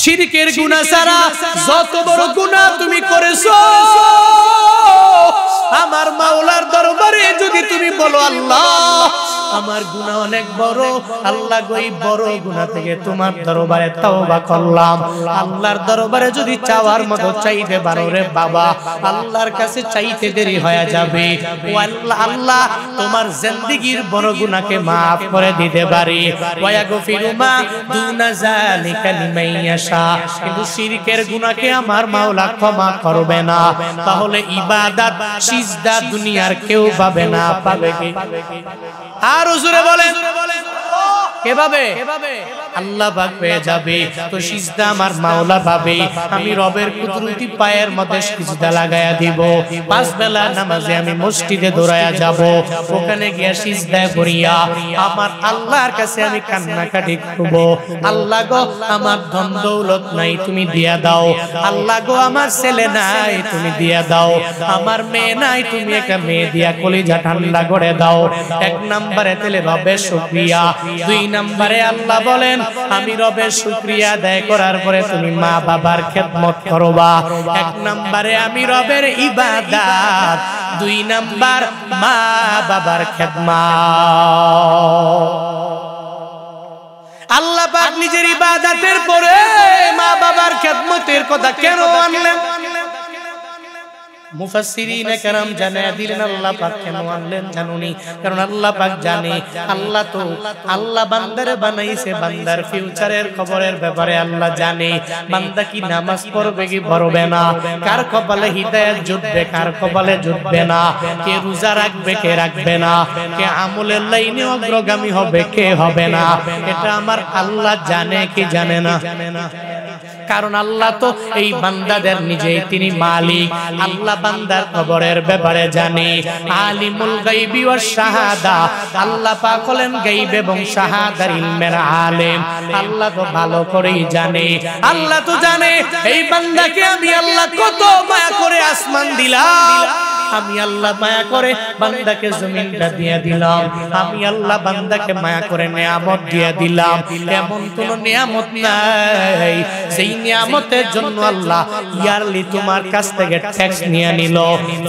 শিরকের গুনাহ ছাড়া যত বড় গুনাহ তুমি করেছো আমার মাওলার দরবারে যদি তুমি বলো আল্লাহ আমার গুনাহ অনেক বড়, আল্লাহ গই বড় গুনাহ থেকে তোমার দরবারে তওবা করলাম, আল্লাহর দরবারে যদি চাওয়ার মতো চাইতে পারো রে বাবা, আল্লাহর কাছে চাইতে দেরি হয়ে যাবে। ও আল্লাহ, আল্লাহ তোমার জিন্দেগীর বড় গুনাহকে maaf করে দিতে পারি। ওয়া ইয়াগফিরু মা দুনা যালিকা লিমান ইয়াশা, কিন্তু শিরকের গুনাহকে আমার মাওলা ক্ষমা করবে না। তাহলে ইবাদত সিজদা দুনিয়ার কেউ পাবে না, পাবে কি? আর হুজুরে বলেন কিভাবে? আল্লাহ পাক পেয়ে যাবে, তো সিজদা আমার মাওলা পাবে। আমি রবের কুদরতি পায়ের মধ্যে সিজদা লাগায়া দিব। পাঁচ বেলা নামাজে আমি মসজিদে দৌড়ায়া যাব, ওখানে গিয়া সিজদায় পড়িয়া আমার আল্লাহর কাছে আমি কান্নাকাটি করব, আল্লাহ গো আমার ধন দৌলত নাই তুমি দিয়া দাও, আল্লাহ গো আমার ছেলে নাই তুমি দিয়া দাও, আমার মেয়ে নাই তুমি একটা মেয়ে দিয়া কলিজা ঠান্ডা করে দাও। এক নম্বরে তেলে রবের শুকরিয়া, দুই নম্বরে আল্লাহ বলেন আমি রবের শুকরিয়া আদায় করার পরে তুমি মা বাবার খেদমত করবা। এক নম্বরে আমি রবের ইবাদত, দুই নম্বর মা বাবার খেদমত। আল্লাহ পাক নিজের ইবাদতের পরে মা বাবার খেদমতের কথা কেন আনলেন? মুফাসসিরিনে কেরাম জানায়া দিলেন আল্লাহ পাক কেন আনলেন জানুনি? কারণ আল্লাহ পাক জানে আল্লাহ তো আল্লাহ বান্দারে বানাইছে বান্দার ফিউচারের খবরের ব্যাপারে আল্লাহ জানে বান্দা কি নামাজ পড়বে কি পড়বে না, কার কপালে হিদায়াত জুটবে কার কপালে জুটবে না, কে রোজা রাখবে কে রাখবে না, কে আমলের লাইনে অগ্রগামী হবে কে হবে না, এটা আমার আল্লাহ জানে কি জানে না? কারণ আল্লাহ তো এই বান্দাদের নিজেই তিনি মালিক। আল্লাহ বান্দার খবরের ব্যাপারে জানে, আলিমুল গায়বি ওয়াস শাহাদা, আল্লাহ পাক হলেন গায়ব এবং শাহাদার ইলমের আলেম। আল্লাহ তো ভালো করেই জানে, আল্লাহ তো জানে এই বান্দাকে আমি আল্লাহ কত মায়া করে আসমান দিলাম, আমি আল্লাহ মায়া করে বান্দাকে জমিনটা দিয়ে দিলাম, আমি আল্লাহ বান্দাকে মায়া করে নিয়ামত দিয়ে দিলাম। এমন কোন নিয়ামত নাই যেই নিয়ামতের জন্য আল্লাহ ইয়ারলি তোমার কাছ থেকে ট্যাক্স নিয়ে নিল।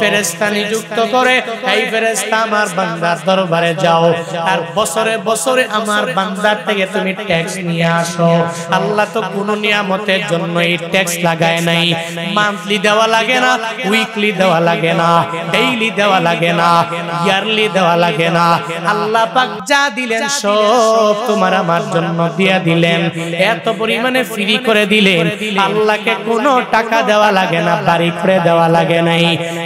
ফেরেশতা নিযুক্ত করে এই ফেরেশতা আমার বান্দার দরবারে যাও আর বছরে বছরে আমার বান্দার থেকে তুমি ট্যাক্স নিয়ে আসো। আল্লাহ তো কোন নিয়ামতের জন্য এই ট্যাক্স লাগায় নাই। মান্থলি দেওয়া লাগে না, উইকলি দেওয়া লাগে না, ডেইলি দেওয়া লাগে না, ইয়ারলি দেওয়া লাগে না। আল্লাহ পাক যা দিলেন সব তোমার আমার জন্য দিয়া দিলেন, এত পরিমাণে ফ্রি করে দিলেন। আল্লাহকে কোনো টাকা দেওয়া লাগে না, বাড়ি করে দেওয়া লাগে নাই,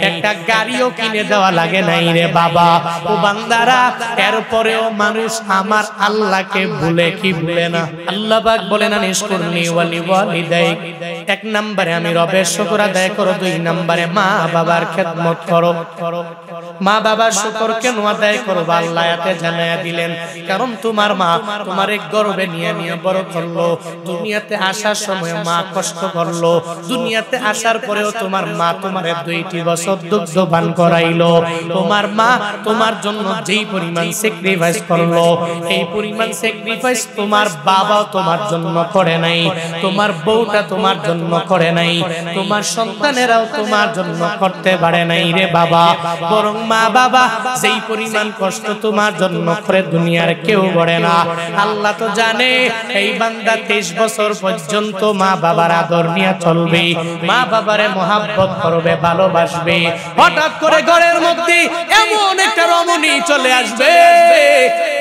একটা গাড়িও কিনে দেওয়া লাগে নাই রে বাবা। ও বান্দারা, এরপরেও মানুষ আমার আল্লাহকে ভুলে কি ভুলে না? আল্লাহ পাক বলেন আনিশকুরনি ওয়ালি ওয়ালিদাইক, এক নম্বরে আমি রবের শুকর আদায় করো, দুই নম্বরে মা বাবার খেদমত করো। মা বাবার শুকর কেন আদায় করবো আল্লাহ আয়াতে জানায়া দিলেন, কারণ তোমার মা তোমার এক গর্ভে নিয়ে নিয়ে বড় করলো, দুনিয়াতে আসার সময় মা কষ্ট করলো, দুনিয়াতে আসার পরেও তোমার মা তোমারে 2টি বছর দুগ্ধ পান করাইলো। তোমার মা তোমার জন্য যেই পরিমাণ স্যাক্রিফাইস করলো, এই পরিমাণ স্যাক্রিফাইস তোমার বাবাও তোমার জন্য করে নাই, তোমার বউটা তোমার জন্য করে নাই, তোমার সন্তানেরাও তোমার জন্য করতে পারে নাই রে বাবা। বরং মা বাবা যেই পরিমাণ কষ্ট তোমার জন্য করে দুনিয়ার কেউ করে না। আল্লাহ তো জানে এই বান্দা 23 বছর পর্যন্ত মা বাবার আদর নিয়ে চলবে, মা বাবারে মহাব্বত করবে, ভালোবাসবে। হঠাৎ করে ঘরের মধ্যে এমন একটা রমণী চলে আসবে,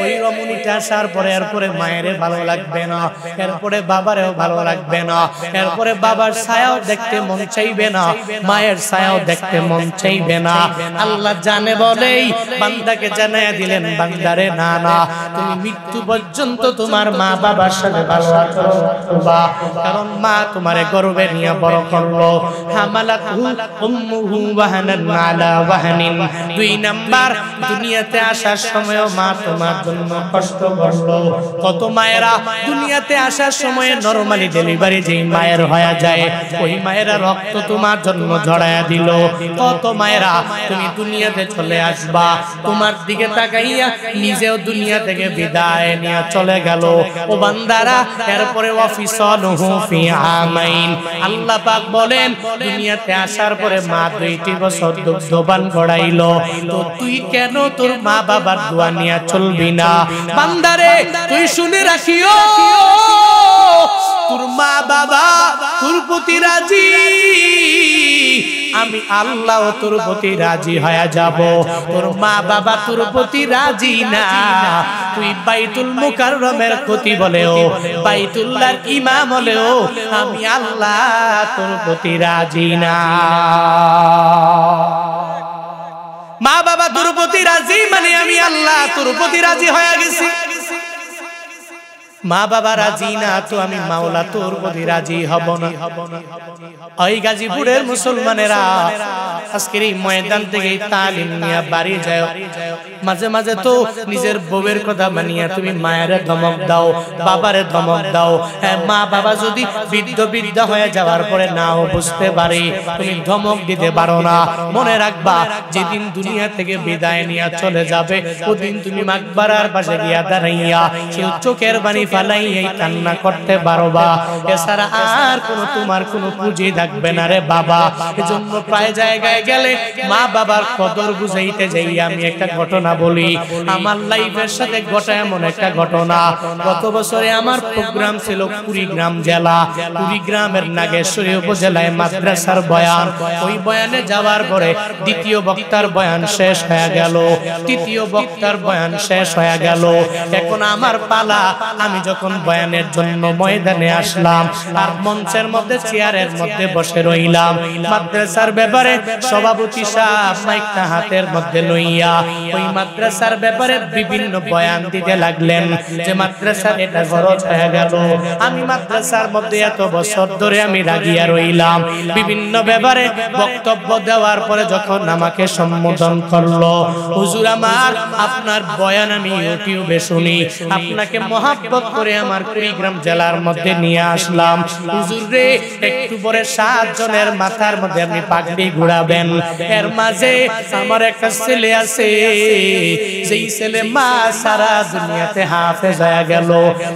ওই রমণীটা আসার পরে এরপরে মায়েরে ভালো লাগবে না, এরপরে বাবারেও ভালো লাগবে না, এরপরে বাবার ছায়াও দেখতে মন চাইবে না, মায়ের ছায়াও দেখতে মন চাইবে না। আল্লাহ জানে বলেই বান্দাকে জানায়া দিলেন, বান্দারে না না, তুমি মৃত্যু পর্যন্ত তোমার মা বাবার সাথে ভালো আচরণ করবা, কারণ মা তোমারে গর্ভে নিয়ে বড় করলো। হামালাতহু উম্মুহু ওয়াহানান আলা ওয়াহানিন, 2 নাম্বার দুনিয়াতে আসার সময়ও মা তোমার জন্য কষ্ট করলো। কত মায়েরা দুনিয়াতে আসার সময় নরমালি ডেলিভারি যেই মায়ের হয়ে যায়, ওই মায়েরা রক্ত তোমার জন্য ঝরায়া দিল। কত মায়েরা তুমি দুনিয়াতে চলে আসবা, তোমার দিকে তাকাইয়া নিজেও দুনিয়া থেকে বিদায় নিয়ে চলে গেল। ও বান্দারা, এরপরে ওয়াফিসালুহু ফি আমাইন, আল্লাহ পাক বলেন দুনিয়াতে আসার পরে মা 2টি বছর দুগ্ধপান করাইলো, তো তুই কেন তোর মা বাবার দোয়া নিয়ে চলবি না? বান্দারে, তুই শুনে রাখিও, তোর মা বাবা তোর প্রতি রাজি, আমি আল্লাহ তোর প্রতি রাজি হয়ে যাব। তোর মা বাবা তোর প্রতি রাজি না, তুই বাইতুল মুকাররমের খতিব বলেও, বাইতুল্লাহর ইমাম হলেও আমি আল্লাহ তোর প্রতি রাজি না। মা বাবা তোর প্রতি রাজি মানে আমি আল্লাহ তোর প্রতি রাজি হয়ে গেছি। মা বাবা রাজি না তো আমি মাওলা তোর প্রতি রাজি হব না। ওই গাজীপুরের মুসলমানেরা আজকের এই ময়দান থেকে তালিম নিয়ে বাড়ি যায়, মাঝে মাঝে তো নিজের বউয়ের কথা মানিয়া তুমি মায়ের ধমক দাও, বাবারে ধমক দাও। হ্যাঁ, মা বাবা যদি বৃদ্ধ হয়ে যাওয়ার পরে নাও বুঝতে পারে, তুমি ধমক দিতে পারো না। মনে রাখবা, যেদিন দুনিয়া থেকে বিদায় নিয়ে চলে যাবে, ওদিন তুমি মাকবারার পাশে গিয়া দাঁড়াইয়া কেউ চোখের পানি ফালাইয়া কান্না করতে পারবা, এছাড়া আর কোনো তোমার কোনো পুঁজি থাকবে না রে বাবা। এজন্য প্রায় জায়গায় গেলে মা বাবার কদর বুঝাইতে যাই আমি একটা ঘটনা বলি। আমার লাইফের সাথে ঘটা এমন একটা ঘটনা, গত বছরে আমার প্রোগ্রাম ছিল কুড়িগ্রাম জেলা, কুড়িগ্রামের নাগেশ্বরী উপজেলায় মাদ্রাসার বয়ান। ওই বয়ানে যাওয়ার পরে দ্বিতীয় বক্তার বয়ান শেষ হয়ে গেল, তৃতীয় বক্তার বয়ান শেষ হয়ে গেল। এখন আমার পালা, আমি যখন বয়ানের জন্য ময়দানে আসলাম আর মঞ্চের মধ্যে চেয়ারের মধ্যে বসে রইলাম, মাদ্রাসার ব্যাপারে সভাপতি সাহেব মাইকটা হাতের মধ্যে লইয়া ওই মাদ্রাসার ব্যাপারে বিভিন্ন বয়ান দিতে লাগলেন যে মাদ্রাসার এটা খরচ হয়ে গেল। আমি মাদ্রাসার মধ্যে এত বছর ধরে আমি রাগিয়া রইলাম, বিভিন্ন ব্যাপারে বক্তব্য দেওয়ার পরে যখন আমাকে সম্বোধন করলো, হুজুর আমার আপনার বয়ান আমি ইউটিউবে শুনি, আপনাকে মহাব্বত করে আমার কুড়িগ্রাম জেলার মধ্যে নিয়ে আসলাম। হুজুর রে, একটু পরে 7 জনের মাথার মধ্যে আপনি পাগড়ি ঘুরাবেন, এর মাঝে আমার একটা ছেলে আছে, যেই ছেলে মা সারা দুনিয়াতে হাফেজ হয়ে গেল,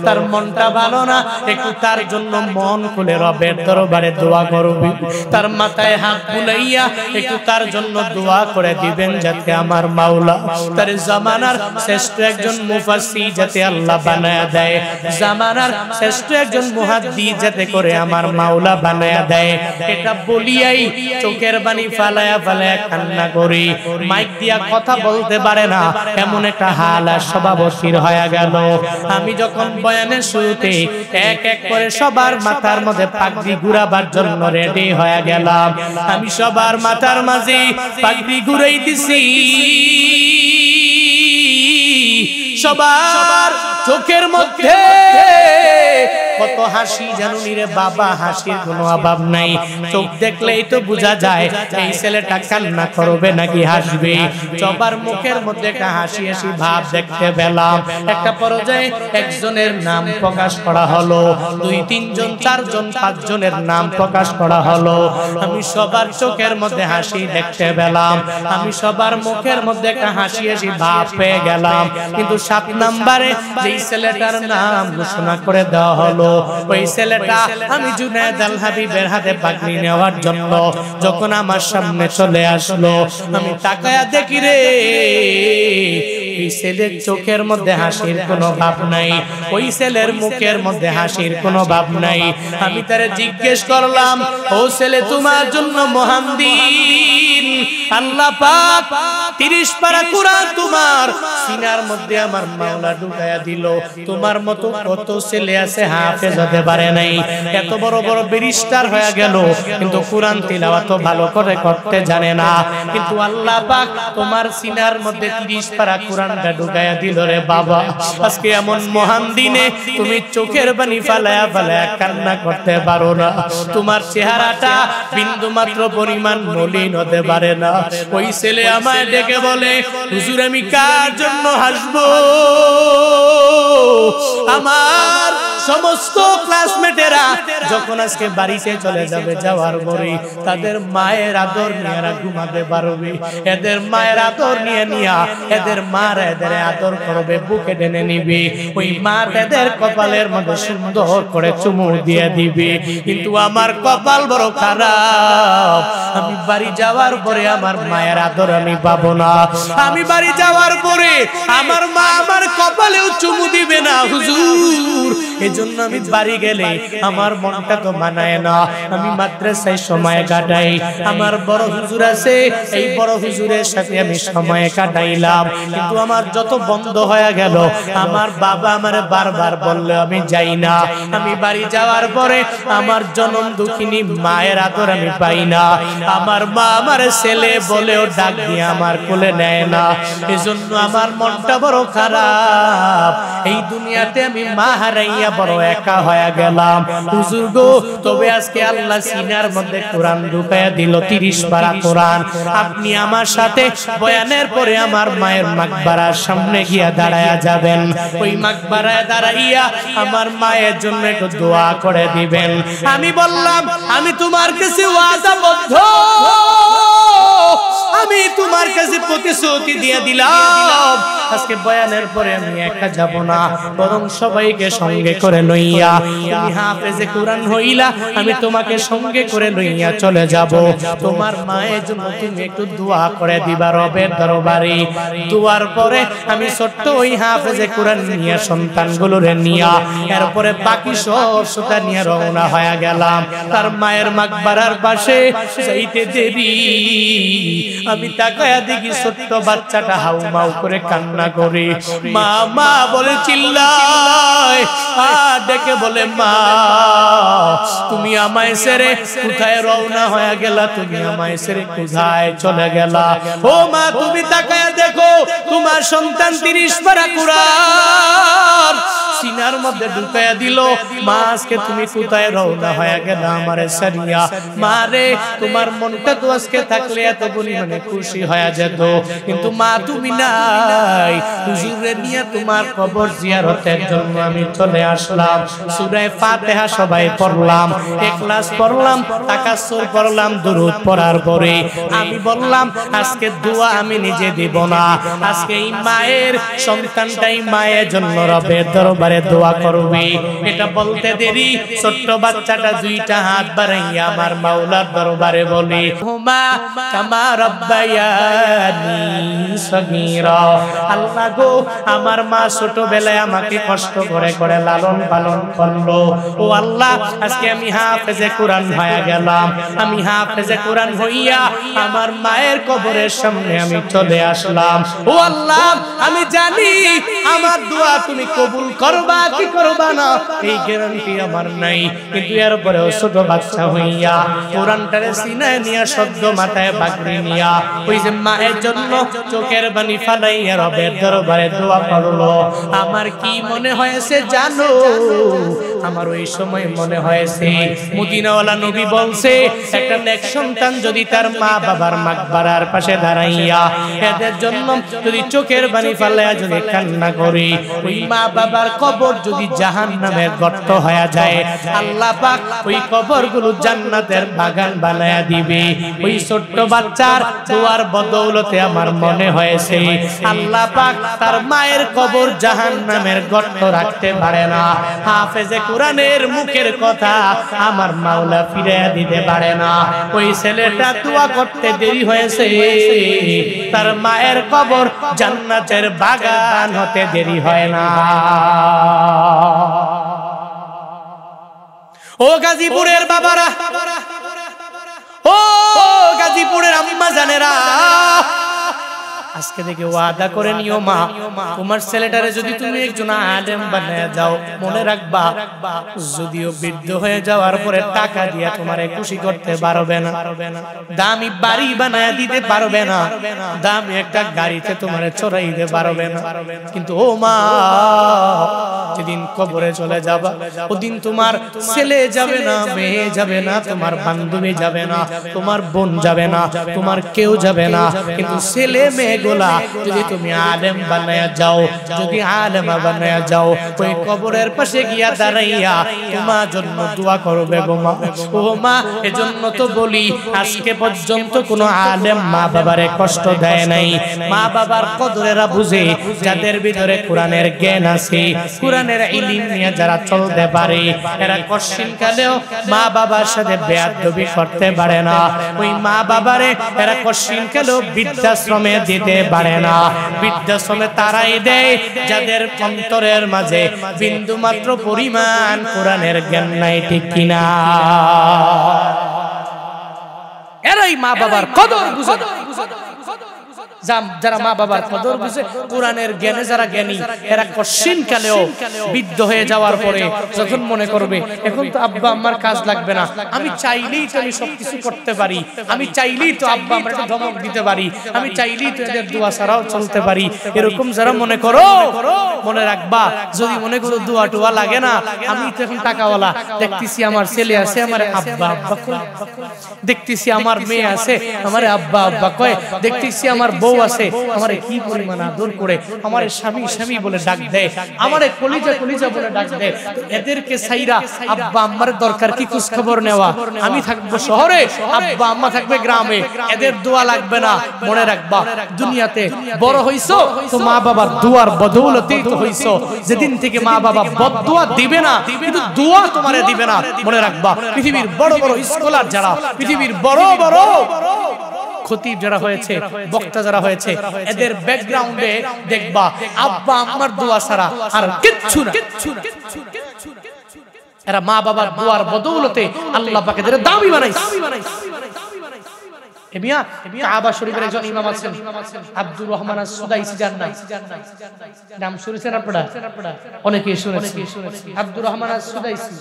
তার মনটা ভালো না, একটু তার জন্য মন খুলে রবের দরবারে দোয়া করবি, তার মাথায় হাত বুলাইয়া একটু তার জন্য দোয়া করে দিবেন, যাতে আমার মাওলা তার জামানার শ্রেষ্ঠ একজন মুফাসসির যাতে আল্লাহ বানায়া দেয়, জামানার শ্রেষ্ঠ একজন মুহাদ্দিস যাতে করে আমার মাওলা বানায়া দেয়। এটা বলিয়াই চোখের পানি ফালায়া ফালায়া কান্না করি, মাইক দিয়া কথা বলতে পারে না, এমন একটা হাল আর সভাপতির হয়ে গেল। আমি যখন বয়ানের শুরুতে এক এক করে সবার মাথার মধ্যে পাগড়ি ঘুরাবার জন্য রেডি হয়ে গেলাম, আমি সবার মাথার মাঝে পাগড়ি ঘুরাইতেছি, সবার চোখের মধ্যে কত হাসি জানুনি রে বাবা, হাসির কোনো অভাব নাই। চোখ দেখলেই তো বোঝা যায় এই ছেলেটা কান্না করবে নাকি হাসবে। সবার মুখের মধ্যে একটা হাসি হাসি ভাব দেখতে পেলাম। একটা পর্যায়ে একজনের নাম প্রকাশ করা হলো, 2, 3 জন, 4 জন, 5 জনের নাম প্রকাশ করা হলো। আমি সবার চোখের মধ্যে হাসি দেখতে পেলাম, আমি সবার মুখের মধ্যে একটা হাসি হাসি ভাব পেয়ে গেলাম। কিন্তু 7 নম্বরে যেই ছেলেটার নাম ঘোষণা করে দেওয়া হলো, ওই ছেলেটা আমি জুনায়েদ আল হাবিবের হাতে পাগড়ি নেওয়ার জন্য যখন আমার সামনে চলে আসলো, আমি তাকায়া দেখি রে ওই ছেলের চোখের মধ্যে হাসির কোনো ভাব নাই, ওই ছেলের মুখের মধ্যে হাসির কোনো ভাব নাই। আমি তারে জিজ্ঞেস করলাম, ও ছেলে তোমার জন্য মহান দিন, আল্লাহ পাক 30 পারা কোরআন তোমার সিনার মধ্যে আমার মাওলা ঢুকায়া দিল, তোমার মতো কত ছেলে আছে হাফেজ হতে পারে নাই, এত বড় বড় ব্যারিস্টার হয়ে গেল কিন্তু কোরআন তিলাওয়াত ভালো করে করতে জানে না, কিন্তু আল্লাহ পাক তোমার সিনার মধ্যে 30 পারা কোরআনটা ঢুকায়া দিল রে বাবা। আজকে এমন মহান দিনে তুমি চোখের পানি ফালায়া ফালায়া কান্না করতে পারো না, তোমার চেহারাটা বিন্দু মাত্র পরিমাণ মলিন হতে পারে না। ওই ছেলে আমায় ডেকে বলে, হুজুর আমি কার জন্য হাসবো? আমার সমস্ত ক্লাসমেটেরা যখন আজকে বাড়িতে চলে যাবে, যাওয়ার পরে তাদের মায়ের আদর নিয়ে এরা ঘুমাতে পারবে। এদের মায়ের আদর নিয়ে নিয়া এদের মারা এদের আদর করবে, বুকে টেনে নিবে। ওই মা এদের কপালের মধ্যে সুন্দর করে চুমু দিয়ে দিবে। কিন্তু আমার কপাল বড় খারাপ, আমি বাড়ি যাওয়ার পরে আমার মায়ের আদর আমি পাবো না। আমি বাড়ি যাওয়ার পরে আমার মা আমার কপালেও চুমু দিবে না হুজুর। এজন্য আমি বাড়ি গেলে আমার মনটা তো মানায় না। আমি মাদ্রাসায় সময় কাটাই, আমার বড় হুজুর আছে, এই বড় হুজুরের সাথে আমি সময় কাটাইলাম। কিন্তু আমার যত বন্ধ হয়ে গেল, আমার বাবা আমার বারবার বললে আমি যাই না। আমি বাড়ি যাওয়ার পরে আমার জনম দুঃখিনী মায়ের আদর আমি পাই না। আমার মা আমার ছেলে বলেও ডাক দিয়ে আমার কোলে নেয় না। এজন্য আমার মনটা বড় খারাপ। এই দুনিয়াতে আমি মা হারাইয়া বড় একা হয়ে গেলাম হুজুর গো। তবে আজকে আল্লাহ সিনার মধ্যে কোরআন ঢুকাইয়া দিল, 30 পারা কোরআন। আপনি আমার সাথে বয়ানের পরে আমার মায়ের মাকবারার সামনে গিয়া দাঁড়ায়া যাবেন। ওই মাকবারায় দাঁড়াইয়া আমার মায়ের জন্য একটু দোয়া করে দিবেন। আমি বললাম আমি তোমার কাছে ওয়াদাবদ্ধ, আমি তোমার কাছে প্রতিশ্রুতি দিয়ে দিলাম, আজকে বয়ানের পরে আমি একা যাব না, বরং সবাইকে সঙ্গে করে লইয়া, তুমি হাফেজে কোরআন হইলা, আমি তোমাকে সঙ্গে করে লইয়া চলে যাব। তোমার মায়ের জন্য তুমি একটু দোয়া করে দিবা রবের দরবারে। দোয়ার পরে আমি ছোট্ট ওই হাফেজে কোরআন নিয়ে সন্তানগুলোরে নিয়া এরপরে বাকি সব সুতা নিয়ে রওনা হয়ে গেলাম তার মায়ের মাকবারার পাশে। যাইতে দেরি আমি তাকায়া দেখি ছোট্ট বাচ্চাটা হাউমাউ করে কান্না করে মা মা বলে চিল্লায়, আর ডেকে বলে মা তুমি আমায় ছেড়ে কোথায় রওনা হয়ে গেলা, তুমি আমায় ছেড়ে কোথায় চলে গেলা। ও মা তুমি তাকায়া দেখো তোমার সন্তান 30 পারা কোরআন সিনার মধ্যে ঢুকায়া দিল। মা আজকে তুমি কোথায় রওনা হয়ে গেলা আমারে সারিয়া। মা রে তোমার মনটা তো আজকে থাকলে এত পরিমাণে খুশি হয়ে যেত, কিন্তু মা তুমি নাই। হুজুরে নিয়ে তোমার কবর জিয়ারতের জন্য আমি চলে আসলাম। সূরা ফাতিহা সবাই পড়লাম, ইখলাস পড়লাম, তাকাসসুর পড়লাম। দুরূদ পড়ার পরে আমি বললাম আজকে দোয়া আমি নিজে দিব না, আজকে এই মায়ের সন্তানটাই মায়ের জন্য রবের দরবারে দোয়া করবে। এটা বলতে দেরি ছোট্ট বাচ্চাটা 2টা হাত বাড়াইয়া আমার মাওলার দরবারে বলে হুমা কামা রাব্বায়ানি সগীরা। আল্লাহ গো আমার মা ছোটবেলায় আমাকে কষ্ট করে করে লালন পালন করলো। ও আল্লাহ আজকে আমি হাফেজে কোরআন হয়ে গেলাম, আমি হাফেজে কোরআন হইয়া আমার মায়ের কবরের সামনে আমি চলে আসলাম। ও আল্লাহ আমি জানি আমার দোয়া তুমি কবুল করবা কি করবা না এই গ্যারান্টি আমার নাই, কিন্তু এরপরেও ছোট বাচ্চা হইয়া কোরআনটারে সিনায় নিয়া সদ্য মাথায় বাগড়ি নিয়া ওই যে মায়ের জন্য চোখের পানি ফালাইয়া রবের দরবারে দোয়া করলো। আমার কি মনে হয়েছে জানো? আমার ওই সময় মনে হয়েছে মদিনাওয়ালা নবী বলছে একটা নেক সন্তান যদি তার মা বাবার মাকবারার পাশে দাঁড়াইয়া এদের জন্য যদি চোখের পানি ফালাইয়া যদি কান্না করে, ওই মা বাবার কবর যদি জাহান্নামের গর্ত হয়ে যায়, আল্লাহ পাক ওই কবরগুলো জান্নাতের বাগান বানায়া দিবে। ওই ছোট্ট বাচ্চার দোয়ার বদৌলতে আমার মনে হয়েছে আল্লাহ পাক তার মায়ের কবর জাহান্নামের গর্ত রাখতে পারে না। হাফেজে কোরআনের মুখের কথা আমার মাওলা ফিরিয়ে দিতে পারে না। ওই ছেলেটা দোয়া করতে দেরি হয়েছে, তার মায়ের কবর জান্নাতের বাগান হতে দেরি হয় না। ও গাজীপুরের বাবারা, ও গাজীপুরের আম্মা জানেরা, আজকে থেকে ওয়াদা করে নিও মা তোমার ছেলেটারে যদি তুমি একজন আলেম বানায় যাও, মনে রাখবা যদিও বৃদ্ধ হয়ে যাওয়ার পরে টাকা দিয়া তোমারে খুশি করতে পারবে না, দামি বাড়ি বানায় দিতে পারবে না, দামি একটা গাড়িতে তোমারে চড়াইতে পারবে না, কিন্তু ও মা যেদিন কবরে চলে যাবা ওদিন তোমার ছেলে যাবে না, মেয়ে যাবে না, তোমার বান্ধবী যাবে না, তোমার বোন যাবে না, তোমার কেউ যাবে না, কিন্তু ছেলে মেয়ে মেয়েগুলা যদি তুমি আলেম বানায়া যাও, যদি আলেমা বানায়া যাও, ওই কবরের পাশে গিয়া দাঁড়াইয়া তোমার জন্য দোয়া করবে গো মা। ও মা, এজন্য তো বলি আজকে পর্যন্ত কোনো আলেম মা বাবারে কষ্ট দেয় নাই। মা বাবার কদরেরা বুঝে, যাদের ভিতরে কোরআনের জ্ঞান আছে, কোরআনের ইলম নিয়ে যারা চলতে পারে, এরা কঠিন কালেও মা বাবার সাথে বেয়াদবি করতে পারে না। ওই মা বাবারে এরা কঠিন কালেও বৃদ্ধাশ্রমে দিতে পারে না। বৃদ্ধাশ্রমে তারাই দেয় যাদের অন্তরের মাঝে বিন্দু মাত্র পরিমাণ কোরআনের জ্ঞান নাই, ঠিক কিনা? এরাই মা বাবার কদর বুঝে। যারা মা বাবার কদর বুঝে, কোরআনের জ্ঞানে যারা জ্ঞানী, এরা কঠিন কালেও বৃদ্ধ হয়ে যাওয়ার পরে যখন মনে করবে এখন তো আব্বা আম্মার কাজ লাগবে না, আমি চাইলেই তো আমি সবকিছু করতে পারি, আমি চাইলেই তো আব্বা আম্মার একটা ধমক দিতে পারি, আমি চাইলেই তো এদের দোয়া ছাড়াও চলতে পারি, এরকম যারা মনে করো, মনে রাখবা যদি মনে করো দোয়া টোয়া লাগে না, আমি তো এখন টাকাওয়ালা, দেখতেছি আমার ছেলে আছে আমার আব্বা আব্বা কয়, দেখতেছি আমার মেয়ে আছে আমার আব্বা আব্বা কয়, দেখতেছি আমার বউ আছে আমারে কি পরিমাণ আদর করে, আমারে স্বামী স্বামী বলে ডাক দেয়, আমারে কলিজা কলিজা বলে ডাক দেয়। এদেরকে ছাইরা আব্বা আম্মার দরকার কি খোঁজ খবর নেওয়া? আমি থাকবো শহরে, আব্বা আম্মা থাকবে গ্রামে, এদের দোয়া লাগবে না। মনে রাখবা দুনিয়াতে বড় হইছো তো মা বাবার দোয়ার বদৌলতেই তো হইছো। যেদিন থেকে মা বাবা বদদোয়া দিবে না, কিন্তু দোয়া তোমারে দিবে না। মনে রাখবা পৃথিবীর বড় বড় স্কলার যারা, পৃথিবীর বড় বড় খতিব যারা হয়েছে, বক্তা যারা হয়েছে, এদের ব্যাকগ্রাউন্ডে দেখবা আব্বা আম্মার দোয়া ছাড়া আর কিচ্ছু না। এরা মা বাবার দোয়ার বদৌলতে আল্লাহ পাক এদের দামি বানাইছে। কাবা শরীফের একজন ইমাম আছেন আব্দুর রহমান আস-সুদাইসি, নাম শুনেছেন আপনারা? অনেকেই শুনেছেন। আব্দুর রহমান আস-সুদাইসি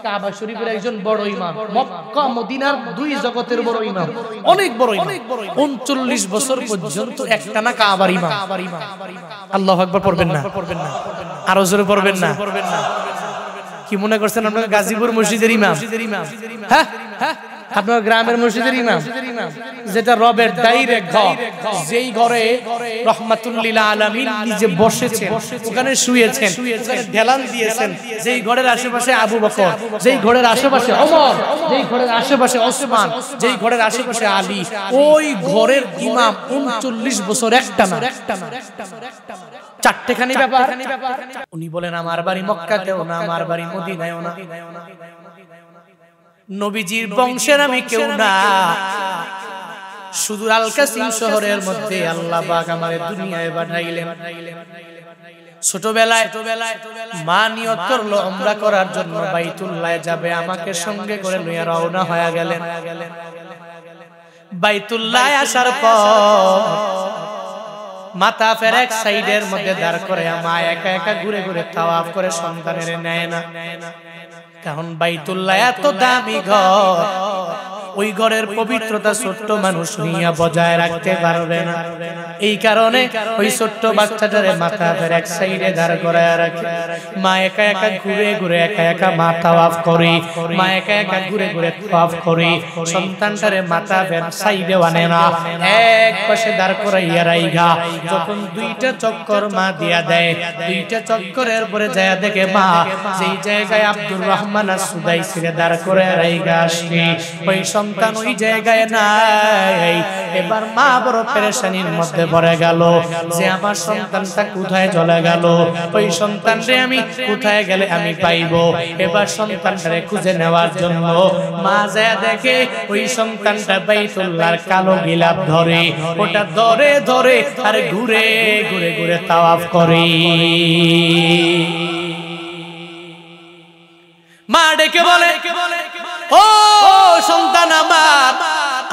কাবা শরীফের একজন বড় ইমাম, মক্কা মদিনার দুই জগতের বড় ইমাম, অনেক বড় ইমাম। 39 বছর পর্যন্ত একটানা কাবার ইমাম। আল্লাহু আকবার পড়বেন না? আরো জোরে পড়বেন না? কি মনে করছেন আপনারা গাজীপুর মসজিদের ইমাম? হ্যাঁ, আপনার গ্রামের মসজিদের ইমাম, যেটা রবের ডাইরেক্ট ঘর, যেই ঘরে রহমাতুল লিল আলামিন নিজে বসেছেন, ওখানে শুয়েছেন, ওখানে ঢেলান দিয়েছেন, যেই ঘরের আশেপাশে আবু বকর, যেই ঘরের আশেপাশে ওমর, যেই ঘরের আশেপাশে ওসমান, যেই ঘরের আশেপাশে আলী, ওই ঘরের ইমাম 39 বছর একটানা। চারটেখানি ব্যাপার। উনি বলেন আমার বাড়ি মক্কাতেও না, আমার বাড়ি মদিনায়ও না, নবীজির বংশের আমি কেউ না, শুধু আল কাসিম শহরের মধ্যে আল্লাহ পাক আমারে দুনিয়ায় পাঠাইলেন। ছোটবেলায় মা নিয়ত করলো উমরা করার জন্য বাইতুল্লাহ যাবে, আমাকে সঙ্গে করে লইয়া রওনা হয়ে গেলেন। বাইতুল্লাহ আসার পর মাথা ফের এক সাইডের মধ্যে দাঁড় করে মা একা একা ঘুরে ঘুরে তাওয়াফ করে, সন্তানের নেয় না। কারণ বাইতুল্লাহ এত দামি ঘর, ওই ঘরের পবিত্রতা ছোট্ট মানুষ হইয়া বজায় রাখতে পারবে না। এই কারণে ওই ছোট্ট বাচ্চাটারে মাথা ফের এক সাইডে দাঁড় করায় রাখে। মা একা একা ঘুরে ঘুরে একা একা মা তাওয়াফ করে, মা একা একা ঘুরে ঘুরে তাওয়াফ করে, সন্তানটারে মাথা ফের সাইডে আনে না, এক পাশে দাঁড় করাইয়া রাইগা। যখন দুইটা চক্কর মা দিয়া দেয়, দুইটা চক্করের পরে যায় দেখে মা যেই জায়গায় আব্দুর রহমান আস-সুদাইসিরে দাঁড় করে রাইগা আসে, ওই সন্তান ওই জায়গায় নাই। এবার মা বড় পেরেশানির মধ্যে পড়ে গেল যে আমার সন্তানটা কোথায় চলে গেল, ওই সন্তানরে আমি কোথায় গেলে আমি পাইবো। এবার সন্তানটারে খুঁজে নেওয়ার জন্য মা যায় দেখে ওই সন্তানটা বাইতুল্লাহর কালো গিলাফ ধরে, ওটা ধরে ধরে আর ঘুরে ঘুরে ঘুরে তাওয়াফ করে। মা ডেকে বলে, ও সন্তান আমার,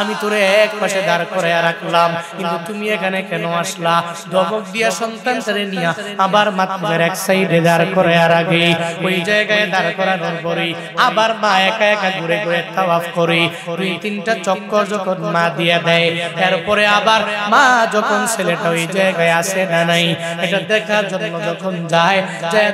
আমি তোরে এক পাশে দাঁড় করে রাখলাম, কিন্তু তুমি এখানে কেন আসলা? ধমক দিয়া সন্তানটারে নিয়া আবার মাথার এক সাইডে দাঁড় করে রাখে। ওই জায়গায় দাঁড় করানোর পরে আবার মা একা একা ঘুরে ঘুরে তাওয়াফ করে। 2-3টা চক্কর যখন মা দিয়া দেয়, এরপরে আবার মা যখন ছেলেটা ওই জায়গায় আসে না নাই, এটা দেখার জন্য যখন যায়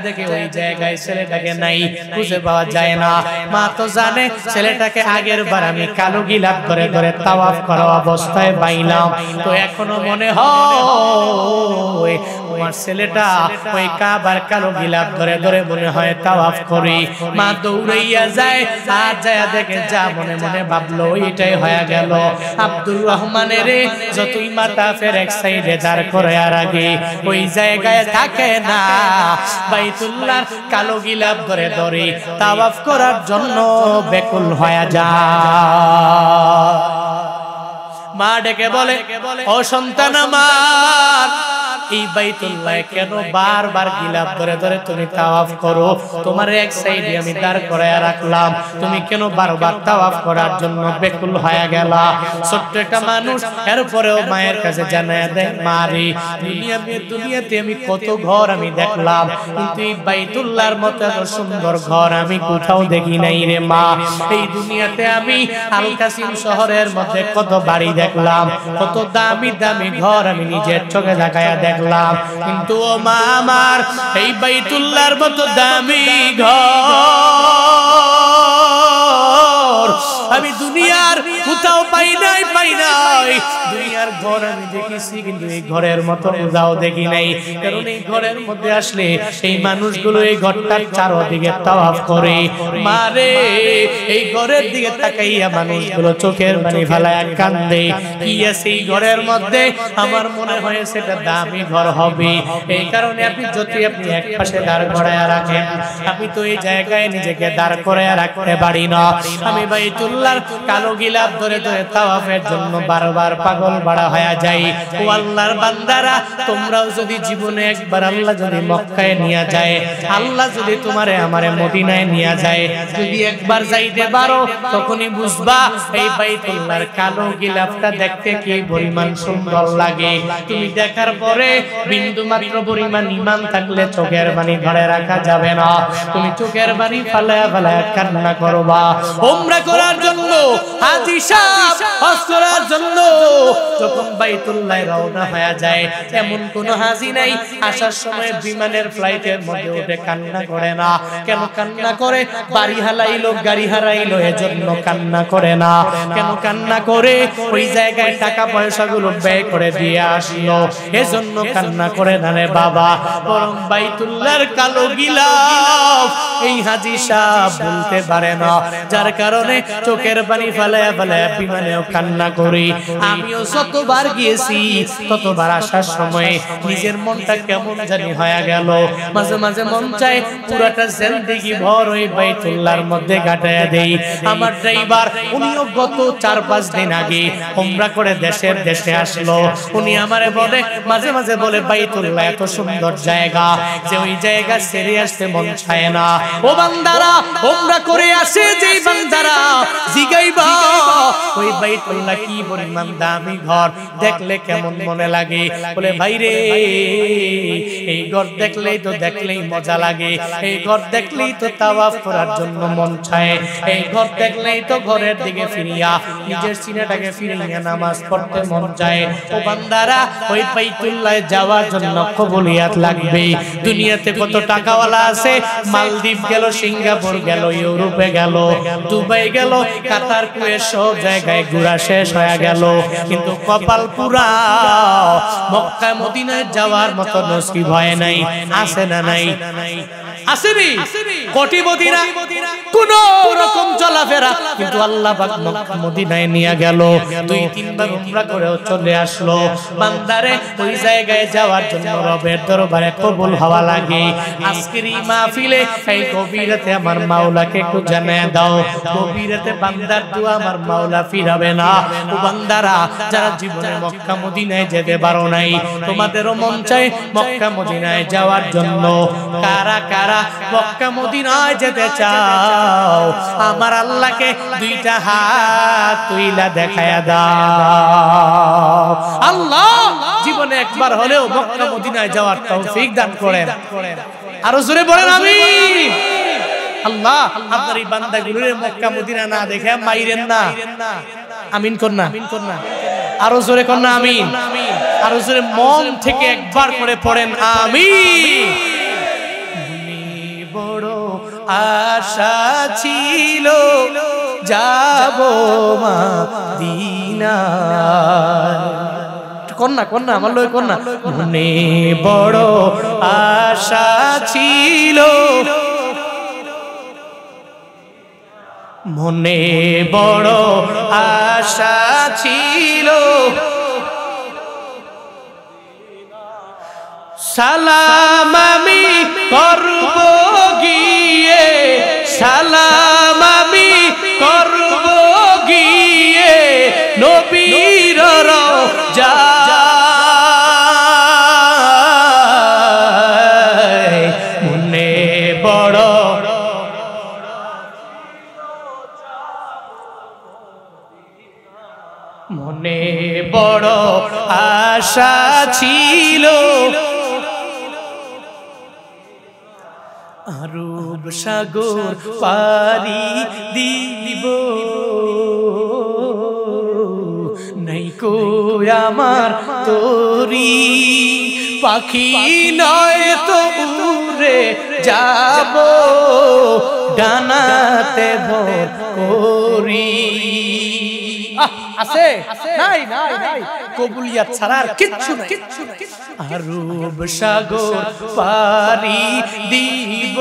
দেখে ওই জায়গায় ছেলেটাকে নাই, খুঁজে পাওয়া যায় না। মা তো জানে ছেলেটাকে আগের বার আমি কালো গিলাফ করে করে তাওয়াফ করা অবস্থায় পাইলাম। তো এখনো মনে হয় আমার ছেলেটা ওই কাবার কালো গিলাফ ধরে ধরে মনে হয় তাওয়াফ করি। মা দৌড়াইয়া যায়, আর যায় দেখে যা মনে মনে ভাবলো এটাই হয়ে গেল। আব্দুর রহমানের যতই মাথা ফের এক সাইডে দাঁড় করে আর আগে ওই জায়গায় থাকে না, বাইতুল্লাহর কালো গিলাফ ধরে ধরে তাওয়াফ করার জন্য বেকুল হয়ে যায়। মা ডেকে বলে, ও সন্তান আমার, এই বাইতুল্লাহ কেন বারবার গিলাফ ধরে ধরে তুমি তাওয়াফ করো? তোমার এক সাইডে আমি দাঁড় করায় রাখলাম, তুমি কেন বারবার তাওয়াফ করার জন্য বেকুল হয়ে গেলা? ছোট্ট একটা মানুষ, এরপরেও মায়ের কাছে জানায় দেয়, মা রে, দুনিয়াতে আমি কত ঘর আমি দেখলাম, কিন্তু এই বাইতুল্লাহর মতো এত সুন্দর ঘর আমি কোথাও দেখি নাই রে মা। এই দুনিয়াতে আমি আল কাসিম শহরের মধ্যে কত বাড়ি দেখলাম, কত দামি দামি ঘর আমি নিজের চোখে দেখায়া দেখলাম, কিন্তু ও মা আমার, এই বাইতুল্লাহর মতো দামি ঘর আমি দুনিয়ার কোথাও পাই নাই। দুনিয়ার ঘর আমি দেখেছি, কিন্তু এই ঘরের মতো কোথাও দেখি নাই। কারণ এই ঘরের মধ্যে আসলে এই মানুষগুলো এই ঘরটার চারদিকে তাওয়াফ করে। মারে, এই ঘরের দিকে তাকাইয়া মানুষগুলো চোখের পানি ফেলায় কান্দে। কি আছে এই ঘরের মধ্যে? আমার মনে হয় সেটা দামি ঘর হবে। এই কারণে আপনি এক পাশে দাঁড় করায় রাখেন, আমি তো এই জায়গায় নিজেকে দাঁড় করায় রাখতে পারি না। আমি বাইতুল্লাহর কালো গিলাফ ধরে ধরে তাওয়াফের জন্য বারবার পাগল বাড়া হয়ে যাই। ও আল্লাহর বান্দারা, তোমরাও যদি জীবনে একবার আল্লাহ যদি মক্কায় নিয়ে যায়, আল্লাহ যদি তোমারে আমারে মদিনায় নিয়ে যায়, যদি একবার যাইতে পারো, তখনই বুঝবা এই বাইতুল্লাহর কালো গিলাফটা দেখতে কি পরিমাণ সুন্দর লাগে। তুমি দেখার পরে বিন্দু মাত্র পরিমাণ ঈমান থাকলে চোখের পানি ধরে রাখা যাবে না। তুমি চোখের পানি ফালায়া ফালায়া কান্না করবা। উমরা করার জন্য, হাজী সাহেব হজ করার জন্য যখন বাইতুল্লাহ রওনা হয়ে যায়, এমন কোন হাজী নাই আসার সময় বিমানের ফ্লাইটের মধ্যে উঠে কান্না করে না। কেন কান্না করে? বাড়ি হারাইলো, গাড়ি হারাইলো, এজন্য কান্না করে না। কেন কান্না করে? ওই জায়গায় টাকা পয়সাগুলো ব্যয় করে দিয়ে আসলো, এজন্য কান্না করে না রে বাবা। বরং বাইতুল্লাহর কালো গিলাফ এই হাজী সাহেব বলতে পারে না, যার কারণে চোখের পানি ফেলায়া ফেলায়া বিমানেও কান্না করি। আমিও যতবার গিয়েছি, ততবার আসার সময় নিজের মনটা কেমন জানি হয়ে গেল। মাঝে মাঝে মন চায় পুরাটা জিন্দেগি ভর ওই বাইতুল্লাহর মধ্যে কাটায়া দেই। আমার ড্রাইভার, উনিও গত 4-5 দিন আগে উমরা করে দেশে আসলো। উনি আমারে বলে, মাঝে মাঝে বলে, বাইতুল্লাহ এত সুন্দর জায়গা যে ওই জায়গা ছেড়ে আসতে মন চায় না। ও বান্দারা, উমরা করে আসে যেই বান্দারা, জিগাইবা ওই বাইতুল্লাহ কি পরিমাণ দামি ঘর, দেখলে কেমন মনে লাগে? বলে, ভাই রে, এই ঘর দেখলেই মজা লাগে, এই ঘর দেখলেই তো তাওয়াফ করার জন্য মন চায়, এই ঘর দেখলেই তো ঘরের দিকে ফিরিয়া নিজের সিনাটাকে ফিরিয়ে নামাজ পড়তে মন চায়। ও বান্দারা, ওই বাইতুল্লাহ যাওয়ার জন্য কবুলিয়াত লাগবে। দুনিয়াতে কত টাকাওয়ালা আছে, মালদ্বীপ গেল, সিঙ্গাপুর গেল, ইউরোপে গেল, দুবাই গেল, কাতার, কুয়েত সব জায়গায় ঘোরা শেষ হয়ে গেল, কিন্তু কপাল পুরা মক্কা মদিনায় যাওয়ার মতো নসিব হয় নাই। আছে না নাই? আসেনি? কোটিপতিরা কোন রকম চলাফেরা, কিন্তু আল্লাহ পাক মক্কা মদিনায় নিয়ে গেল। 2-3 বার উমরা করেও চলে আসলো। বান্দারে ওই জায়গায় যাওয়ার জন্য রবের দরবারে কবুল হওয়া লাগে। আজকের এই মাহফিলে এই গভীরাতে আমার মাওলাকে একটু জানায় দাও, গভীরাতে বান্দার দোয়া আমার মাওলা ফিরাবে না। ও বান্দারা, যারা জীবনে মক্কা মদিনায় যেতে পারো নাই, তোমাদেরও মন চায় মক্কা মদিনায় যাওয়ার জন্য। কারা কারা মক্কা মদিনায় যেতে চাও? আমার আল্লাহকে 2টা হাত তুইলা দেখায়া দাও। আল্লাহ জীবনে একবার হলেও মক্কা মদিনায় যাওয়ার তৌফিক দান করেন। আরো জোরে বলেন আমিন। আল্লাহ আপনার এই বান্দাগুলোরে মক্কা মদিনা না দেখে মাইরেন না। আমিন কর না। আরো জোরে কর না আমিন। আরো জোরে মন থেকে একবার করে পড়েন আমিন। বড় আশা ছিল, যা যাব মদিনা। কন্যা কন্যা আমার লয় কন্যা। মনে বড় আশা ছিল, মনে বড় আশা ছিল, সালাম আমি করব গিয়ে, সালাম আমি করব গিয়ে নবীর রওজায়। মনে বড় মনে বড় আশা ছিল, আরব সাগর পারি দিব, নাই কো আমার তরি, পাখি নয় তো উড়ে যাব ডানাতে ভর করি। আছে নাই নাই নাই কবুলিয়াত ছাড়া আর কিচ্ছু নাই। আরব সাগর পারি দিব,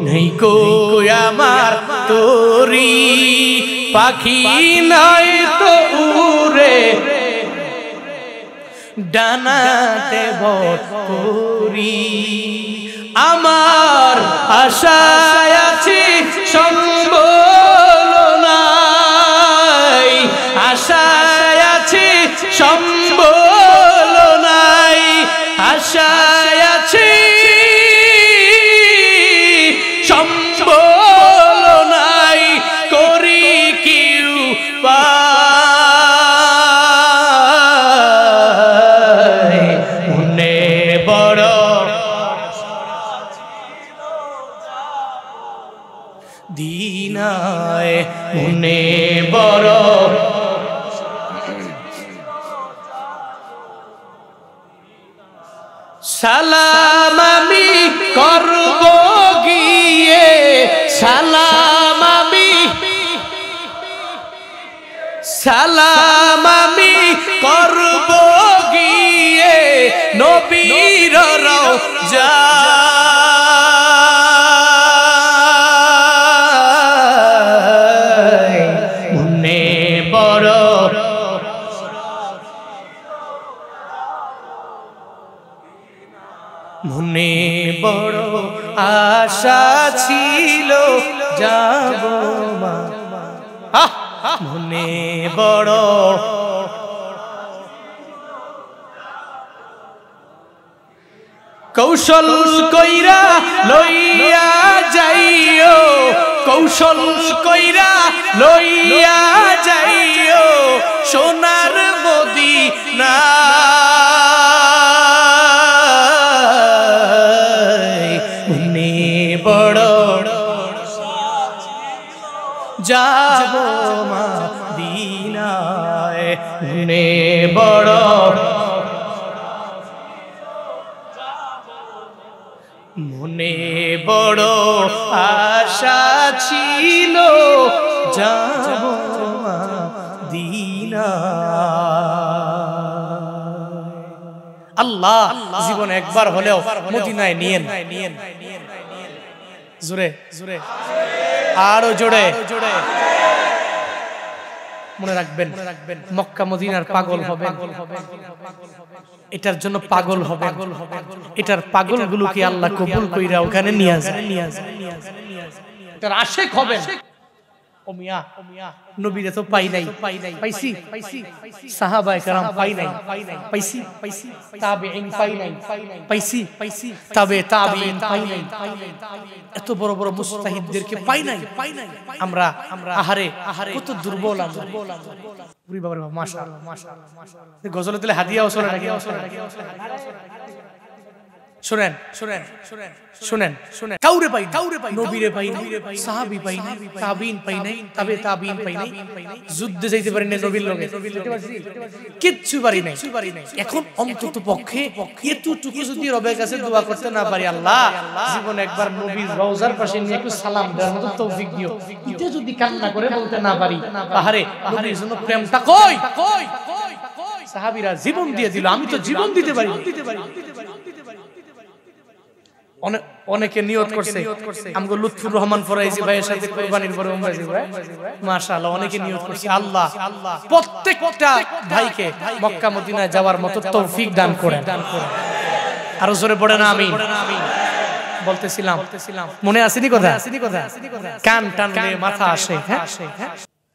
নাই কো আমার তরি, পাখি নাই তো উড়ে ডানাতে ভর করি। আমার আশায় আছি সম্বল নাই, আশায় আছি সম্বল নাই, আশায় আছি সম্বল নাই, করি কি উপায়। মনে বড় দিনায়, মনে বড় সালাম আমি করব গিয়ে, সালাম আমি, সালাম আমি করব গিয়ে নবীর রওজায়। মনে বড় মনে বড় আশা ছিল যাব মনে বড় কৌশল কইরা লইয়া যাইও, কৌশল কইরা লইয়া যাইও সোনার মদিনা। মনে বড় যাব মদিনায়, মনে বড় মনে বড় আশা ছিল যাব মদিনায়। আল্লাহ জীবনে একবার হলেও মদিনায় নিয়েন, জোরে জোরে আরো জোরে জোরে। মনে রাখবেন মক্কা মদিনার পাগল হবেন, এটার জন্য পাগল হবেন, এটার পাগলগুলোকে আল্লাহ কবুল কইরা ওখানে নিয়ে যায়, এটার আশিক হবেন। ও মিয়া নবীরে তো পাই নাই, পাইছি সাহাবায়ে কেরাম পাই নাই, পাইছি তাবেঈন পাই নাই, পাইছি তাবে তাবেঈন পাই নাই, এত বড় বড় মুস্তাহিদদেরকে পাই নাই। আমরা আহারে কত দুর্বল আমরা। পুরি বাবার বাবা মাশাআল্লাহ মাশাআল্লাহ। গজলে দিলে হাদিয়াও চলে নাকি? শুনেন শুনেন শুনেন শুনেন, কাউরে পাই নবীরে পাই নাই, সাহাবী পাই নাই, তাবিন পাই নাই, তাবে তাবিন পাই নাই, যুদ্ধে যাইতে পারি নাই নবীর লগে, কিচ্ছু পারি নাই। এখন অন্তত পক্ষে এতটুকু যদি রবের কাছে দোয়া করতে না পারি, আল্লাহ জীবনে একবার নবীর রওজার পাশে নিয়ে একটু সালাম দেওয়ার মতো তৌফিক দিও, এটা যদি কান্না করে বলতে না পারি, আহারে নবীর জন্য প্রেমটা কই। সাহাবীরা জীবন দিয়ে দিল, আমি তো জীবন দিতে পারি। অনেকে নিয়ত করছে, আমগো লুৎফুর রহমান ফরাইজি ভাইয়ের সাথে কুরবানির পরে উমরা যাব, মাশাআল্লাহ অনেকে নিয়ত করছে, আল্লাহ প্রত্যেকটা ভাইকে মক্কা মদিনায় যাওয়ার মতো তৌফিক দান করেন। আরো জোরে পড়েন আমিন। বলতেছিলাম মনে আসেনি কথা, কান টানলে মাথা আসে। হ্যাঁ,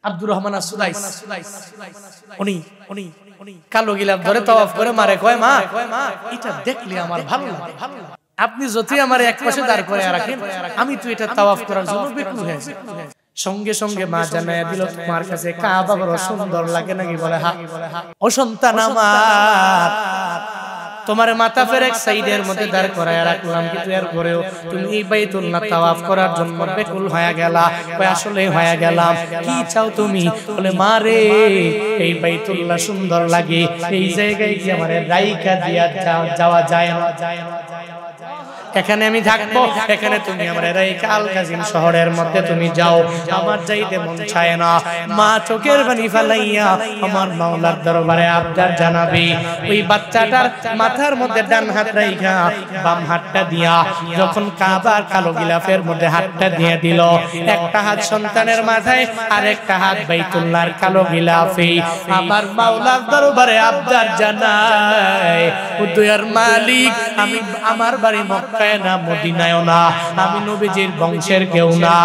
আব্দুর রহমান আসুদাইস উনি কালো গিলাফ ধরে তাওয়াফ করে মারে, কয় মা এটা দেখলে আমার ভালো লাগে, আপনি যতই আমার এক পাশে দাঁড় করে রাখেন, আমি তো এটা তাওয়াফ করার জন্য বেকুল হয়েছি। সঙ্গে সঙ্গে মা জানায়া দিল, তোমার কাছে কাবা বড় সুন্দর লাগে নাকি? বলে হ্যাঁ। ও সন্তান আমার, তোমার মাথা ফের এক সাইডের মধ্যে দাঁড় করায় রাখলাম, কিন্তু এর পরেও তুমি এই বাইতুল্লাহ তাওয়াফ করার জন্য বেকুল হয়ে গেলা। কই আসলে হয়ে গেলাম, কি চাও তুমি? বলে মা রে, এই বাইতুল্লাহ সুন্দর লাগে, এই জায়গায় কি আমারে রাইখা দিয়া যাওয়া যায় না? এখানে আমি থাকবো, এখানে তুমি আমার রাইখা আল কাজিম শহরের মধ্যে তুমি যাও, আমার যাইতে মন চায় না। মা চোখের পানি ফেলাইয়া আমার মাওলার দরবারে আবদার জানাবে। ওই বাচ্চাটার মাথার মধ্যে ডান হাত রাইখা বাম হাতটা দিয়া যখন কাবার কালো গিলাফের মধ্যে হাতটা দিয়ে দিল, একটা হাত সন্তানের মাথায় আর একটা হাত বাইতুল্লাহর কালো গিলাফে, আমার মাওলার দরবারে আবদার জানায়, ও দয়ার মালিক, আমি আমার বাড়ি মক্কা না মদিনায়ও না, আমি নবীজির বংশের কেউ না,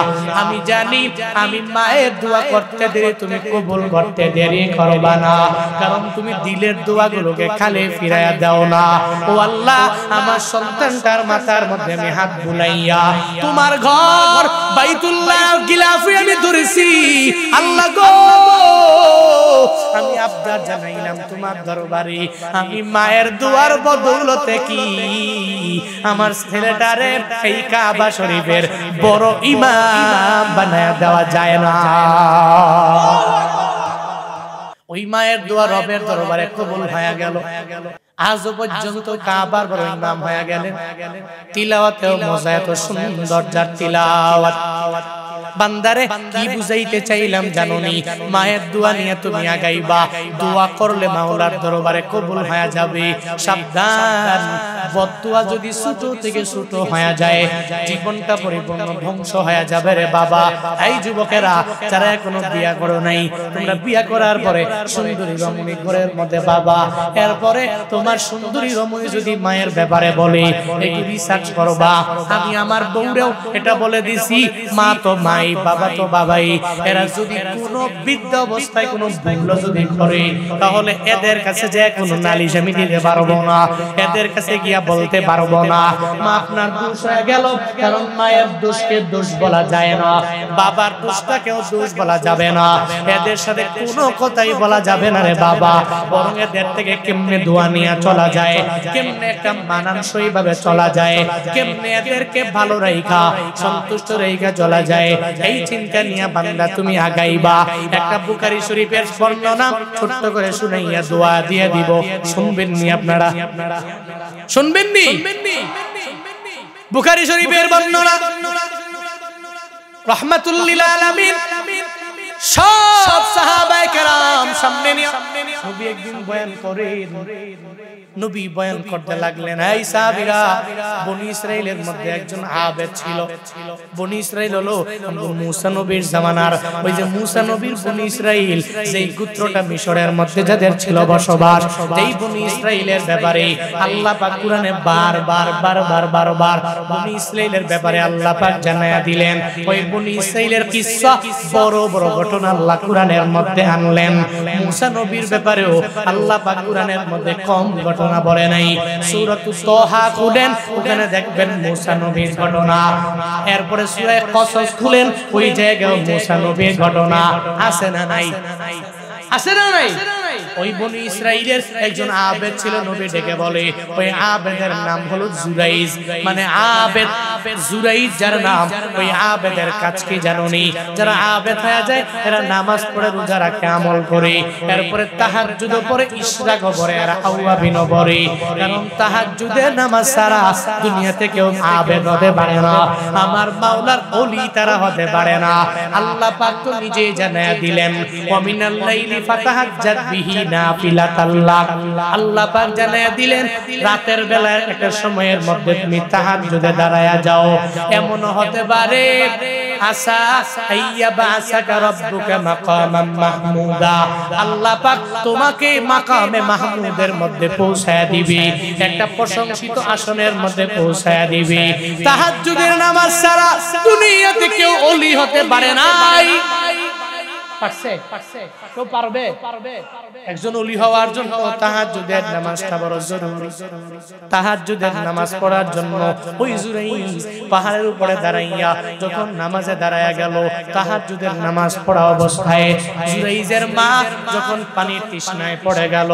আমি জানি আমি মায়ের দোয়া করতে দেরি তুমি কবুল করতে দেরি করবা না, কারণ তুমি দিলের দোয়াগুলোকে খালি ফিরাইয়া দাও না। ও আল্লাহ, আমার সন্তানটার মাথার মধ্যে আমি হাত বুলাইয়া তোমার ঘর বাইতুল্লাহ গিলাফে আমি ধরেছি, আল্লাহ গো আমি আবদার জানাইলাম তোমার দরবারে, আমি মায়ের দোয়ার বদৌলতে কি আমার ছেলেটারে এই কাবা শরীফের বড় ইমাম বানায়া দেওয়া যায় না? ওই মায়ের দোয়া রবের দরবারে কবুল হয়ে গেল। আজও পর্যন্ত কাবার বড় ইমাম হয়ে গেলেন। তিলাওয়াতেও মজা, এত সুন্দর যার তিলাওয়াত। বান্দারে কি বুঝাইতে চাইলাম জানোনি? মায়ের দোয়া নিয়ে তুমি আগাইবা, দোয়া করলে মাওলার দরবারে কবুল হয়ে যাবে। সাবধান, বদদোয়া যদি ছোট থেকে ছোট হয়ে যায়, জীবনটা পরিপূর্ণ ধ্বংস হয়ে যাবে রে বাবা। এই যুবকেরা যারা এখনো বিয়া করো নাই, তোমরা বিয়া করার পরে সুন্দরী রমণী ঘরের মধ্যে বাবা, এরপরে তোমার সুন্দরী রমণী যদি মায়ের ব্যাপারে বলে, একটু রিসার্চ করবা। আমি আমার বউরেও এটা বলে দিছি, মা তো মাই, বাবা তো বাবাই। এরা যদি কোনো বৃদ্ধ অবস্থায় কোনো ভুল যদি করে, তাহলে এদের কাছে যে কোনো নালিশ আমি দিতে পারবো না, এদের কাছে গিয়া বলতে পারবো না মা আপনার দোষ হয়ে গেল, কারণ মায়ের দোষকে দোষ বলা যায় না, বাবার দোষটাকেও দোষ বলা যাবে না, এদের সাথে কোনো কথাই বলা যাবে না রে বাবা। বরং এদের থেকে কেমনে দোয়া নিয়ে চলা যায়, কেমনে একটা মানানসই ভাবে চলা যায়, কেমনে এদেরকে ভালো রাইখা সন্তুষ্ট রাইখা চলা যায়, এই চিন্তা নিয়ে বান্দা তুমি আগাইবা। একটা বুখারী শরীফের বর্ণনা ছোট্ট করে শুনাইয়া দোয়া দিয়ে দিব, শুনবেন নি আপনারা? শুনবেন নি? বুখারী শরীফের বর্ণনা, রাহমাতুল লিল আলামিন, সব সাহাবায়ে কেরাম সামনে নিয়ে নবী একদিন বয়ান করেন। নবী বয়ান করতে লাগলেন, এই সাহাবীরা, বনি ইসরাইলের মধ্যে একজন আবেদ ছিল। বনি ইসরাইল হলো মুসা নবীর জামানার, ওই যে মুসা নবীর বনি ইসরাইল, যেই গোত্রটা মিশরের মধ্যে যাদের ছিল বসবাস, এই বনি ইসরাইলের ব্যাপারে আল্লাহ পাক কোরআনে বারবার বনি ইসরাইলের ব্যাপারে আল্লাহ পাক জানায়া দিলেন। ওই বনি ইসরাইলের কিসসা, বড় বড় ঘটনা আল্লাহ কোরআনের মধ্যে আনলেন। মুসা নবীর ব্যাপারেও আল্লাহ পাক কোরআনের মধ্যে কম ঘটনা বলে নাই। সূরাতুত তাহা খুলেন, ওখানে দেখবেন মুসা নবীর ঘটনা। এরপরে সূরা কসস খুলেন, ওই জায়গায় মুসা নবীর ঘটনা আছে না নাই? আছে না নাই? ওই বনি ইসরাইলের একজন আবেদ ছিল, নবী ডেকে বলে ওই আবেদের নাম হলো জুরাইজ, মানে আবেদ জুরাইজ যার নাম, ওই আবেদের কাজ কি জানোনি? যারা আবেদ হয়ে যায় এরা নামাজ পড়ে, রোজা রাখে, আমল করে, এরপরে তাহাজ্জুদ পড়ে, ইশরাক পড়ে, আর আওয়াবিন পড়ে। কারণ তাহাজ্জুদের নামাজ ছাড়া দুনিয়াতে কেউ আবেদ হতে পারে না, আমার মাওলার ওলি তারা হতে পারে না। আল্লাহ পাক তো নিজেই জানায়া দিলেন ওয়া মিনাল লাইলি ফাতাহাজ্জাদ বিহি নাফিলাতাল লাক। আল্লাহ পাক জানায়া দিলেন রাতের বেলায় একটা সময়ের মধ্যে তুমি তাহাজ্জুদে দাঁড়ায়া যাও। এমন হতে পারে আসা আইয়া বাসাকা রাব্বুকা মাকামান মাহমুদা, আল্লাহ পাক তোমাকে মাকামে মাহমুদের মধ্যে পৌঁছায়া দিবে, একটা প্রশংসিত আসনের মধ্যে পৌঁছায়া দিবে। তাহাজ্জুদের নামাজ ছাড়া দুনিয়াতে কেউ ওলি হতে পারে না। পারছে কেউ পারবে? একজন ওলি হওয়ার জন্য তাহাজ্জুদের নামাজটা বড় জরুরি। তাহাজ্জুদের নামাজ পড়ার জন্য ওই জুরাইজ পাহাড়ের উপরে দাঁড়াইয়া যখন নামাজে দাঁড়ায়া গেল, তাহাজ্জুদের নামাজ পড়া অবস্থায় জুরাইজের মা যখন পানির তৃষ্ণায় পড়ে গেল,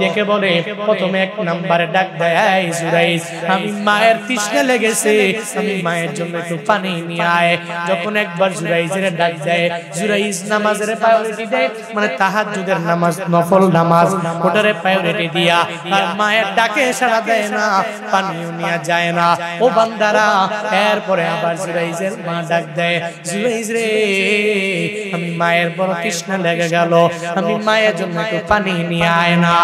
দেখে বলে প্রথমে এক নম্বরে ডাক দেয়, এই জুরাইজ আমি মায়ের তৃষ্ণা লেগেছে, আমি মায়ের জন্য একটু পানি নিয়ে আয়। যখন একবার জুরাইজের ডাক দেয়, জুরাইজ নামাজ প্রায়োরিটি দেয়, মানে তাহাজ্জুদের নামাজ নফল নামাজ, ওটারে প্রায়োরিটি দিয়া আর মায়ের ডাকে সাড়া দেয় না, পানিও নিয়ে যায় না। ও বান্দারা, এরপরে আবার জুরাইজের মা ডাক দেয়, জুরাইজ রে আমি মায়ের বড় তৃষ্ণা লেগে গেল, আমি মায়ের জন্য একটু পানি নিয়ে আয় না।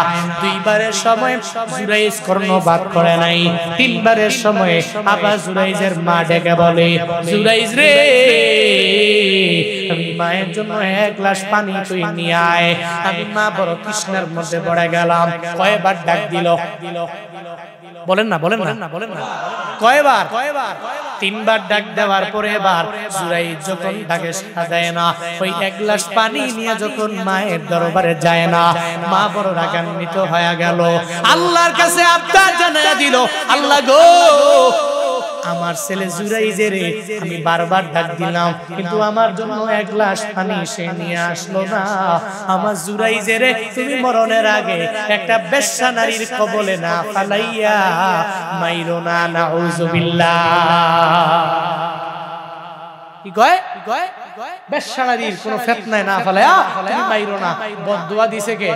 দুইবারের সময় জুরাইজ কর্ণপাত করে নাই, তিনবারের সময় আবার জুরাইজের মা ডেকে বলে, জুরাইজ রে আমি মায়ের জন্য এক গ্লাস পানি তুই নিয়ে আয়। আমি মা বড় তৃষ্ণার মধ্যে পড়ে গেলাম। কয়বার ডাক দিল? বলেন না কয়বার? তিনবার ডাক দেওয়ার পরে এবার জুরাইজ যখন ডাকে সাড়া দেয় না, ওই এক গ্লাস পানি নিয়ে যখন মায়ের দরবারে যায় না, মা বড় রাগান্বিত হয়ে গেল, আল্লাহর কাছে আবদার জানায়া দিল, আল্লাহ গো আমার ছেলে জুরাইজের আমি বারবার ডাক দিলাম, কিন্তু আমার জন্য এক গ্লাস পানি সে নিয়ে আসলো না। আমার জুরাইজের তুমি মরণের আগে একটা বেশ্যা নারীর কবলে না ফালাইয়া মাইরো না, নাউযুবিল্লাহ। কি কয়? বেশ্যা নারীর কোন ফিতনায় না ফালাইয়া তুমি মাইরো না। বদদুয়া দিছে কে?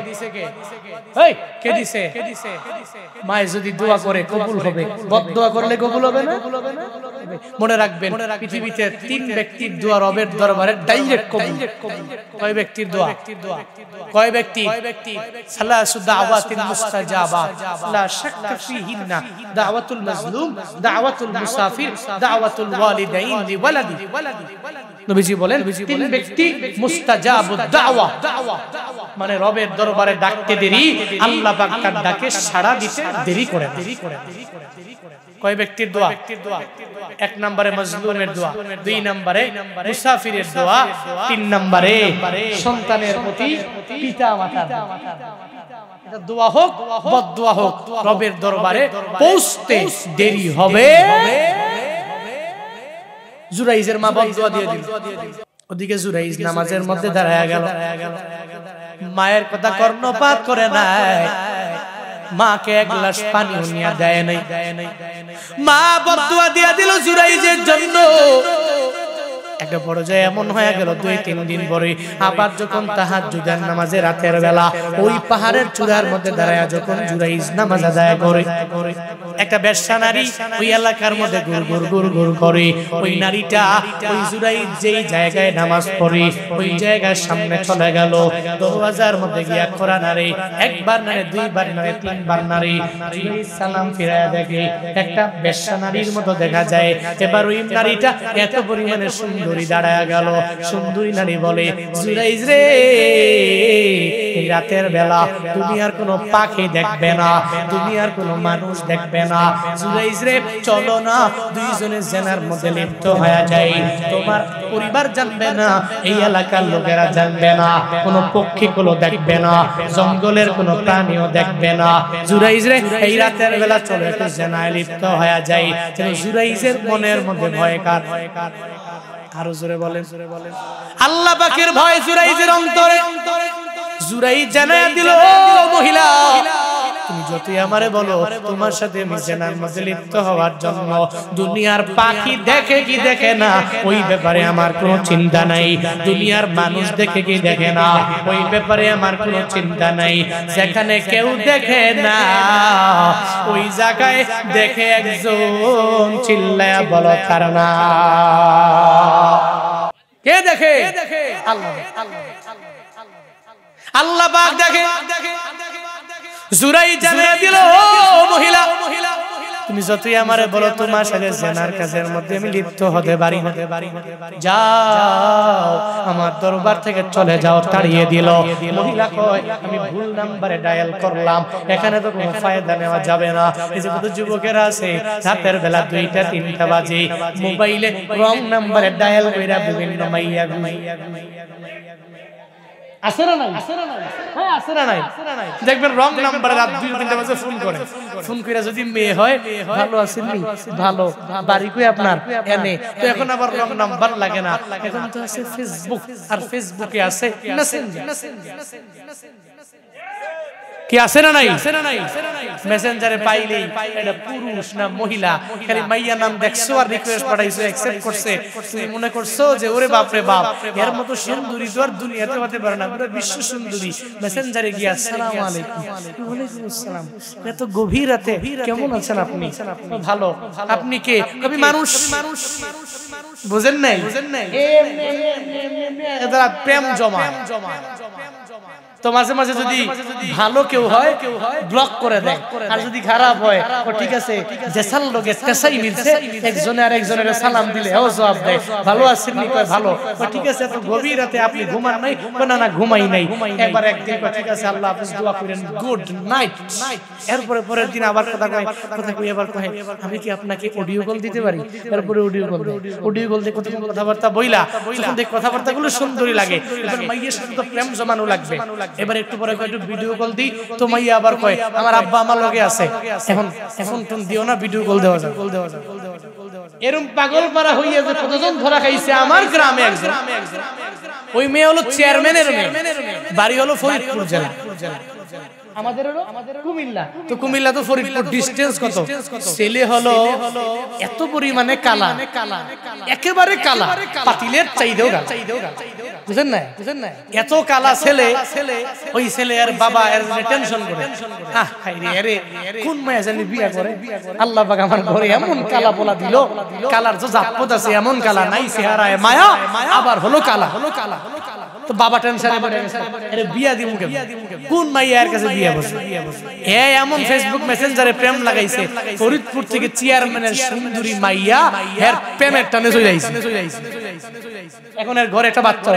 এই কে দিছে? মায়ে যদি দোয়া করে কবুল হবে, বদদুয়া করলে কবুল হবে না? মনে রাখবেন, পৃথিবীতে তিন ব্যক্তির দোয়া রবের দরবারে ডাইরেক্ট কবুল। কয় ব্যক্তির দোয়া? কয় ব্যক্তি? সালাসু দাওয়াতিন মুস্তাজাবাত লা শাক্কা ফিহিন্না দাওয়াতুল মাজলুম, দাওয়াতুল মুসাফির, দাওয়াতুল ওয়ালিদাইন লিওয়ালাদি। নবীজি বলেন তিন ব্যক্তি মুস্তাজাবুদ দাওয়া, মানে রবের দরবারে ডাকতে দেরি, আল্লাহ পাক তার ডাকে সাড়া দিতে দেরি করে। কয় ব্যক্তির দোয়া? এক নম্বরে মাজলুমের দোয়া, দুই নম্বরে মুসাফিরের দোয়া, তিন নম্বরে সন্তানের প্রতি পিতা মাতার দোয়া। হোক বদদুয়া হোক, রবের দরবারে পৌঁছতে দেরি হবে। জুরাইজের মা বদদুয়া দিয়ে দিল, ওদিকে জুরাইজ নামাজের মধ্যে দাঁড়ায়া গেল, মায়ের কথা কর্ণপাত করে নাই, মাকে এক গ্লাস পানি নিয়ে দেয় নাই। মা বদদুয়া দিয়ে দিল জুরাইজের জন্য। একটা পর্যায়ে এমন হয়ে গেল, 2-3 দিন পরে আবার যখন তাহাজ্জুদের নামাজে রাতের বেলা ওই পাহাড়ের চূড়ার মধ্যে দাঁড়ায়া যখন জুরাইজ নামাজ আদায় করে, একটা বেশ্যা নারী ওই এলাকার মধ্যে গুড় করে। ওই নারীটা ওই জুরাইজ যেই জায়গায় নামাজ পড়ে ওই জায়গার সামনে চলে গেল, দরওয়াজার মধ্যে গিয়া খোরা নারী, একবার নারী, দুইবার নারী, তিনবার নারী, জুরাইজ সালাম ফিরায়া দেখে একটা বেশ্যা নারীর মতো দেখা যায়। এবার ওই নারীটা এত পরিমাণে সুন্দরী দাঁড়ায়া গেল। সুন্দরী নারী বলে, জুরাইজ রে এই রাতের বেলা তুমি আর কোনো পাখি দেখবে না, তুমি আর কোনো মানুষ দেখবে না। জুরাইজ রে চলো না দুইজনে জেনার মধ্যে লিপ্ত হয়ে যাই, তোমার পরিবার জানবে না, এই এলাকার লোকেরা জানবে না, কোনো পক্ষী গুলো দেখবে না, জঙ্গলের কোনো প্রাণীও দেখবে না। জুরাইজ রে এই রাতের বেলা চলো একটু জেনায় লিপ্ত হয়ে যাই। জুরাইজের মনের মধ্যে ভয় কার? আরো জোরে বলেন। আল্লাহ পাকের ভয় জুরাইজের অন্তরে। জুরাই জানায়া দিল, মহিলা তুমি যতই আমারে বলো তোমার সাথে আমি জেনার মধ্যে লিপ্ত হওয়ার জন্য, দুনিয়ার পাখি দেখে কি দেখে না ওই ব্যাপারে আমার কোনো চিন্তা নাই, দুনিয়ার মানুষ দেখে কি দেখে না ওই ব্যাপারে আমার কোনো চিন্তা নাই, যেখানে কেউ দেখে না ওই জায়গায় দেখে একজন, চিল্লায়া বলো কার না? কে দেখে? আল্লাহ। আল্লাহ পাক দেখে। জুরাই জানিয়ে দিল, মহিলা তুমি যতই আমারে বলো তোমার সাথে জেনার কাজের মধ্যে আমি লিপ্ত হতে পারি না, যাও আমার দরবার থেকে চলে যাও, তাড়িয়ে দিল। মহিলা কয় আমি ভুল নাম্বারে ডায়াল করলাম, এখানে তো কোনো ফায়দা নেওয়া যাবে না। এই যে কত যুবকেরা আছে রাতের বেলা 2টা 3টা বাজে মোবাইলে রং নাম্বারে ডায়াল কইরা বিভিন্ন মাইয়া আছে না নাই? হ্যাঁ আছে না নাই? দেখবেন রং নাম্বারে রাত 2-3টা বাজে ফোন করে, ফোন কইরা যদি মেয়ে হয় ভালো আছেননি, ভালো বাড়ি কই আপনার এনে, তো এখন আবার রং নাম্বার লাগে না, এখন তো আছে ফেসবুক, আর ফেসবুকে আছে মেসেঞ্জার। কি আছে না নাই? মেসেঞ্জারে পাইলেই এটা পুরুষ না মহিলা, খালি মাইয়া নাম দেখছো আর রিকোয়েস্ট পাঠাইছো, অ্যাকসেপ্ট করছে, তুমি মনে করছো যে ওরে বাপ রে বাপ এর মতো সুন্দরী তো আর দুনিয়াতে হতে পারে না, পুরো বিশ্ব সুন্দরী। মেসেঞ্জারে গিয়া আসসালামু আলাইকুম, ওয়ালাইকুম আসসালাম, এত গভীর রাতে কেমন আছেন আপনি? ভালো, আপনি কে? কবি মানুষ, বুঝেন নাই? এরা প্রেম জমা। তো মাঝে মাঝে যদি ভালো কেউ হয় ব্লক করে দেয়, আর যদি খারাপ হয় ও ঠিক আছে জেসাল লোকে তেসাই মিলছে, একজনে আর একজনের সালাম দিলে ও জবাব দেয় ভালো আছেন নি, কয় ভালো, ও ঠিক আছে তো গভীর রাতে আপনি ঘুমান নাই? না না ঘুমাই নাই। একবার একদিন কয় ঠিক আছে আল্লাহ হাফেজ দোয়া করেন, গুড নাইট। এরপরে পরের দিন আবার কথা কই আবার কয় আমি কি আপনাকে অডিও কল দিতে পারি? এরপরে অডিও কল দিয়ে কথাবার্তা বইলা, তখন দেখ কথাবার্তাগুলো সুন্দরই লাগে, এবার মাইয়ের সাথে তো প্রেম জমানো লাগবে। এবার একটু পরে কয় একটু ভিডিও কল দিই, তো মাইয়া আবার কয় আমার আব্বা আমার লগে আছে, এখন ফোন দিও না, ভিডিও কল দেওয়া যায়। এরকম পাগল পারা হইয়া যে কতজন ধরা খাইছে আমার গ্রামে একজন, ওই মেয়ে হলো চেয়ারম্যানের মেয়ে, বাড়ি হলো ফরিদপুর জেলা, আমাদের কুমিল্লা। তো কুমিল্লা তো ফরিদপুর ডিস্টেন্স কত? ছেলে হলো এত পরিমাণে কালা, একেবারে কালা, পাতিলের চাইদেও কালা, বুঝেন না? এত কালা ছেলে, ওই ছেলে আর বাবা এর টেনশন করে, কোন মায়া জানি বিয়া করে, আল্লাহ পাক আমার ঘরে এমন কালা পোলা দিল, কালার যে জাপত আছে এমন কালা নাই, চেহারায় মায়া আবার হলো কালা। তো বাবা টেনশনে পড়ে গেছে, আরে বিয়া দিমু কে, কোন মাইয়া এর কাছে বিয়া বসে? এ এমন ফেসবুক মেসেঞ্জারে প্রেম লাগাইছে, ফরিদপুর থেকে চেয়ারম্যানের সুন্দরী মাইয়া এর প্রেমের টানে চলে যাইছে। এখন এর ঘরে একটা বাচ্চা,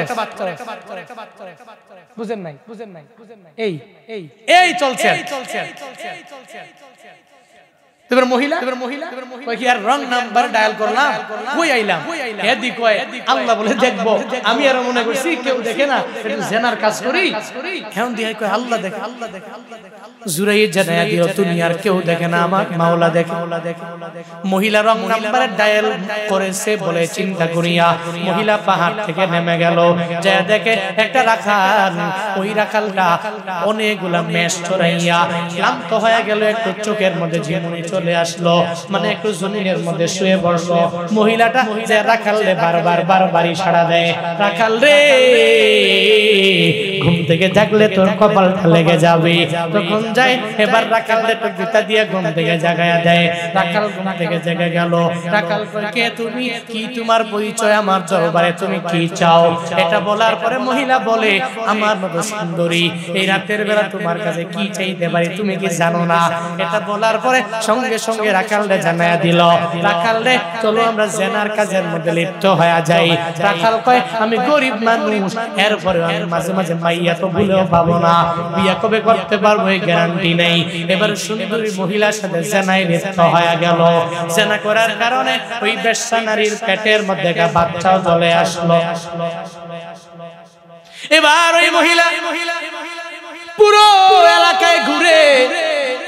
বুঝেন নাই? এই চলছে। এবার মহিলা কই কি আর রং নাম্বার ডায়াল করলাম, কই আইলাম, এদি কয় আল্লাহ বলে দেখবো, আমি আর মনে করছি কেউ দেখে না, একটু জেনার কাজ করি, এখন দিয়ে কয় আল্লাহ দেখে। জুরাই জানায়া দিও দুনিয়ার কেউ দেখে না, আমার মাওলা দেখে। মহিলা রং নাম্বারে ডায়াল করেছে বলে চিন্তা করিয়া মহিলা পাহাড় থেকে নেমে গেল, যা দেখে একটা রাখাল, ওই রাখালটা অনেকগুলা মেষ চড়াইয়া ক্লান্ত হয়ে গেল, একটু চোখের মধ্যে ঝিমুনি চলে আসলো, মানে একটু জমিনের মধ্যে শুয়ে পড়লো। মহিলাটা যে রাখাল রে বারবারই সাড়া দেয়, রাখাল রে ঘুম থেকে জাগলে তোর কপালটা লেগে যাবে, তখন যাই এবার রাখাল রে টুকটা দিয়ে ঘুম থেকে জাগায়া দেয়। রাখাল ঘুম থেকে জেগে গেল, রাখাল কয় কে তুমি, কি তোমার পরিচয় আমার দরবারে, তুমি কি চাও? এটা বলার পরে মহিলা বলে আমার মতো সুন্দরী এই রাতের বেলা তোমার কাছে কি চাইতে পারি তুমি কি জানো না? এটা বলার পরে সঙ্গে সঙ্গে রাখাল রে জানায়া দিল, রাখাল রে চলো আমরা জেনার কাজের মধ্যে লিপ্ত হয়ে যাই। রাখাল কয় আমি গরিব মানুষ, এরপরে আমি মাঝে মাঝে মাইয়া তো ভুলেও পাবো না, বিয়া কবে করতে পারবো এই গ্যারান্টি নেই। এবার সুন্দরী মহিলার সাথে জেনায় লিপ্ত হয়ে গেল, জেনা করার কারণে ওই বেশ্যা নারীর পেটের মধ্যে একটা বাচ্চাও চলে আসলো। এবার ওই মহিলা পুরো এলাকায় ঘুরে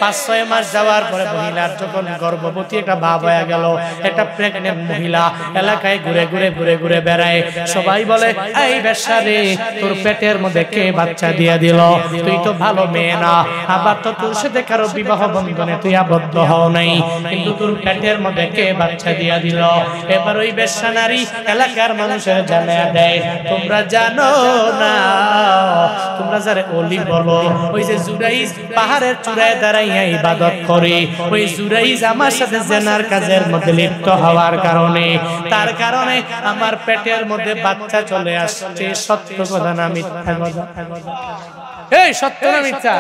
5-6 মাস যাওয়ার পরে মহিলার যখন গর্ভবতী একটা ভাব হয়ে গেল, একটা প্রেগনেন্ট মহিলা এলাকায় ঘুরে ঘুরে ঘুরে ঘুরে বেড়ায়। সবাই বলে, এই বেশ্যা রে, তোর পেটের মধ্যে কে বাচ্চা দিয়ে দিল? তুই তো ভালো মেয়ে না, আবার তো তোর সাথে কারো বিবাহ বন্ধনে তুই আবদ্ধ হও নাই, কিন্তু তোর পেটের মধ্যে কে বাচ্চা দিয়ে দিল? এবার ওই বেশ্যা নারী এলাকার মানুষের জানায়া দেয়, তোমরা জানো না, তোমরা যারা ওলি বলো, ওই যে জুরাইজ পাহাড়ের চূড়ায় দাঁড়াইয়া ইবাদত করে, ওই জুরাইজ আমার সাথে জেনার কাজের মধ্যে লিপ্ত হওয়ার কারণে, তার কারণে আমার পেটের মধ্যে বাচ্চা চলে আসছে। সত্য কথা না মিথ্যা কথা? এই সত্য না মিথ্যা?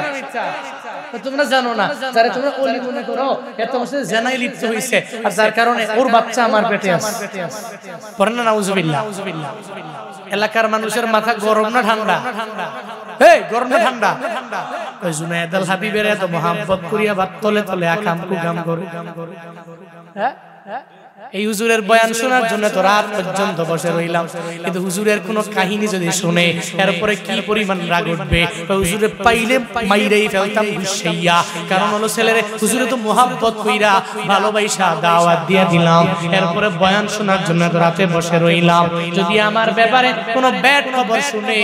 তোমরা জানো না, যারা তোমরা ওলি মনে করো, এত বছর জেনায় লিপ্ত হইছে, আর যার কারণে ওর বাচ্চা আমার পেটে আছে। পড়েন না নাউজুবিল্লাহ। এলাকার মানুষের মাথা গরম না ঠান্ডা? এই গরম না ঠান্ডা? ওই জুনায়েদ আল হাবিবের এত মোহাম্মত করিয়া বাত তলে তলে আকাম কুগাম করে। হ্যাঁ, এই হুজুরের বয়ান শোনার জন্য তো রাত পর্যন্ত বসে রইলাম, কিন্তু হুজুরের কোনো কাহিনী যদি শুনে এরপরে কি পরিমাণ রাগ উঠবে। হুজুরে পাইলে মাইরেই ফেলতাম গুসাইয়া, কারণ হলো ছেলেরে হুজুরে তো মোহাব্বত কইরা ভালোবাসা দাওয়াত দিয়ে দিলাম, এরপরে বয়ান শোনার জন্য তো রাতে বসে রইলাম। যদি আমার ব্যাপারে কোনো ব্যাড খবর শুনে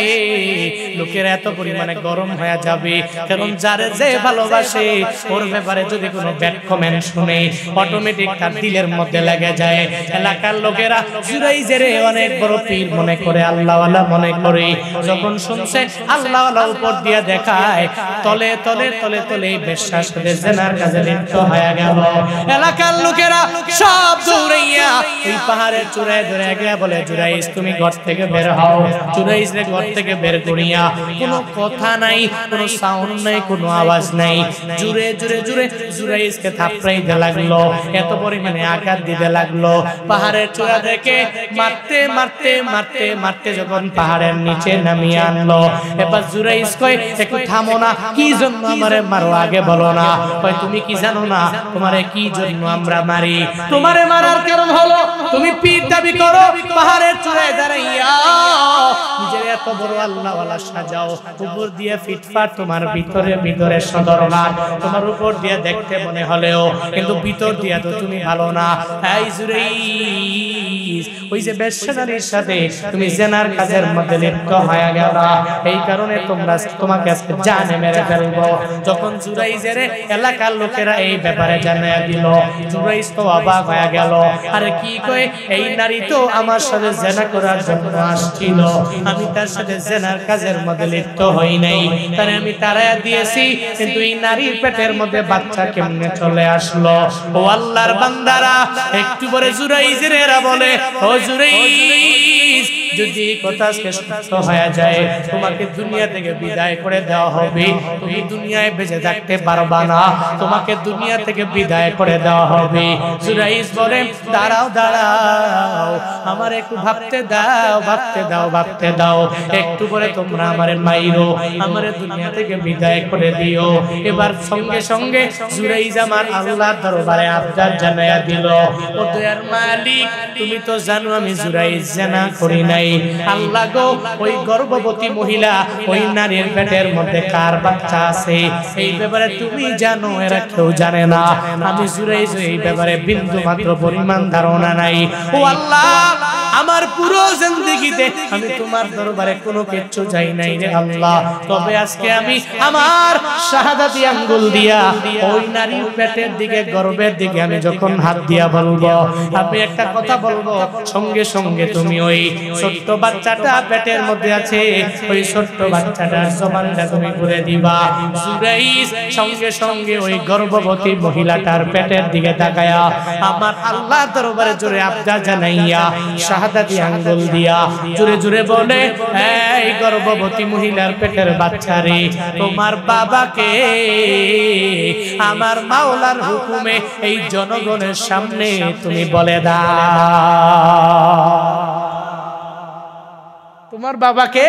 লোকেরা এত পরিমাণে গরম হয়ে যাবে, কারণ যারে যে ভালোবাসে ওর ব্যাপারে যদি কোনো ব্যাড কমেন্ট শুনে অটোমেটিক তার দিলের মধ্যে লাগে যায়। এলাকার লোকেরা জুরাইজের অনেক বড় পীর মনে করে, আল্লাহওয়ালা মনে করে। যখন শুনছে আল্লাহওয়ালা উপর দিয়ে দেখায়, তলে তলে তলে তলে বেশ্যার সাথে জেনার কাজে লিপ্ত হয়ে গেল। এলাকার লোকেরা সব দৌড়াইয়া ওই পাহাড়ের চূড়ায় ধরে গিয়ে বলে, জুরাইজ তুমি ঘর থেকে বের হও। জুরাইজ রে ঘর থেকে বের করিয়া, কোনো কথা নাই, কোনো সাউন্ড নাই, কোনো আওয়াজ নাই, জুড়ে জুড়ে জুড়ে জুরাইজকে থাপড়াইতে লাগলো, এত পরিমাণে আঘাত দিতে লাগলো। পাহাড়ের চূড়া থেকে মারতে মারতে মারতে মারতে যখন পাহাড়ের নিচে নামিয়ে আনলো, এবার জুরাইজ কয়, একটু থামো না, কি জন্য আমারে মারো আগে বলো না। কয়, তুমি কি জানো না তোমারে কি জন্য আমরা মারি? তোমারে মারার কারণ হলো তুমি পীর দাবি করো, পাহাড়ের চূড়ায় দাঁড়াইয়া নিজের এত বড় আল্লাহওয়ালা সাজাও, উপর দিয়ে ফিটফাট তোমার ভিতরে ভিতরে সদরঘাট, তোমার উপর দিয়ে দেখতে মনে হলেও কিন্তু ভিতর দিয়ে তো তুমি ভালো না। এই জুরাইজ, ওই যে বেশ্যানারীর সাথে তুমি জেনার কাজের মধ্যে লিপ্ত হয়ে গেলা, এই কারণে তোমাকে আজকে জানে মেরে ফেলবো। যখন জুরাইজের এলাকার লোকেরা এই ব্যাপারে জানাইয়া দিল, জুরাইজ তো অবাক হয়ে গেল। আরে কি কয়, এই নারী তো আমার সাথে জেনা করার জন্য আসছিল, আমি তার সাথে জেনার কাজের মধ্যে লিপ্ত হই নাই, তাই আমি তাড়াইয়া দিয়েছি, কিন্তু এই নারীর পেটের মধ্যে বাচ্চা কেমনে চলে আসলো? ও আল্লাহর বান্দারা, একটু পরে জুরাইজের এরা বলে, ও জুরাইজ, যদি কথা আজকে সত্য হয়ে যায়, তোমাকে দুনিয়া থেকে বিদায় করে দেওয়া হবে, তুমি দুনিয়ায় বেঁচে থাকতে পারবা না, তোমাকে দুনিয়া থেকে বিদায় করে দেওয়া হবে। জুরাইজ বলে, দাঁড়াও দাঁড়াও, আমার একটু ভাবতে দাও, ভাবতে দাও, ভাবতে দাও, একটু পরে তোমরা আমারে মাইরো, আমারে দুনিয়া থেকে বিদায় করে দিও। এবার সঙ্গে সঙ্গে জুরাইজ আমার আল্লাহর দরবারে আবদার জানাইয়া দিল, ও দয়ার মালিক, তুমি তো জানো আমি জুরাইজ জেনা করি নাই, আল্লাহ গো, ওই গর্ভবতী মহিলা, ওই নারীর পেটের মধ্যে কার বাচ্চা আছে এই ব্যাপারে তুমি জানো, এরা কেউ জানে না। আমি জুরাইজ এই ব্যাপারে বিন্দু মাত্র পরিমাণ ধারণা নাই। ও আল্লাহ, আমার পুরো জিন্দেগিতে আমি তোমার দরবারে কোনো কিছু চাই নাই রে আল্লাহ, তবে আজকে আমি আমার শাহাদাতি আঙ্গুল দিয়া ওই নারীর পেটের দিকে, গর্ভের দিকে আমি যখন হাত দিয়া বলবো, আমি একটা কথা বলবো, সঙ্গে সঙ্গে তুমি ওই ছোট্ট বাচ্চাটা পেটের মধ্যে আছে, ওই ছোট্ট বাচ্চাটার জবানটা তুমি করে দিবা। জুরাইজ সঙ্গে সঙ্গে ওই গর্ভবতী মহিলাটার পেটের দিকে তাকায়া আমার আল্লাহর দরবারে জোরে আবদার জানাইয়া শাহাদাতি আঙ্গুল দিয়া জোরে জোরে বলে, এই গর্ভবতী মহিলার পেটের বাচ্চারে, তোমার বাবাকে আমার মাওলার হুকুমে এই জনগণের সামনে তুমি বলে দাও, তোমার বাবাকে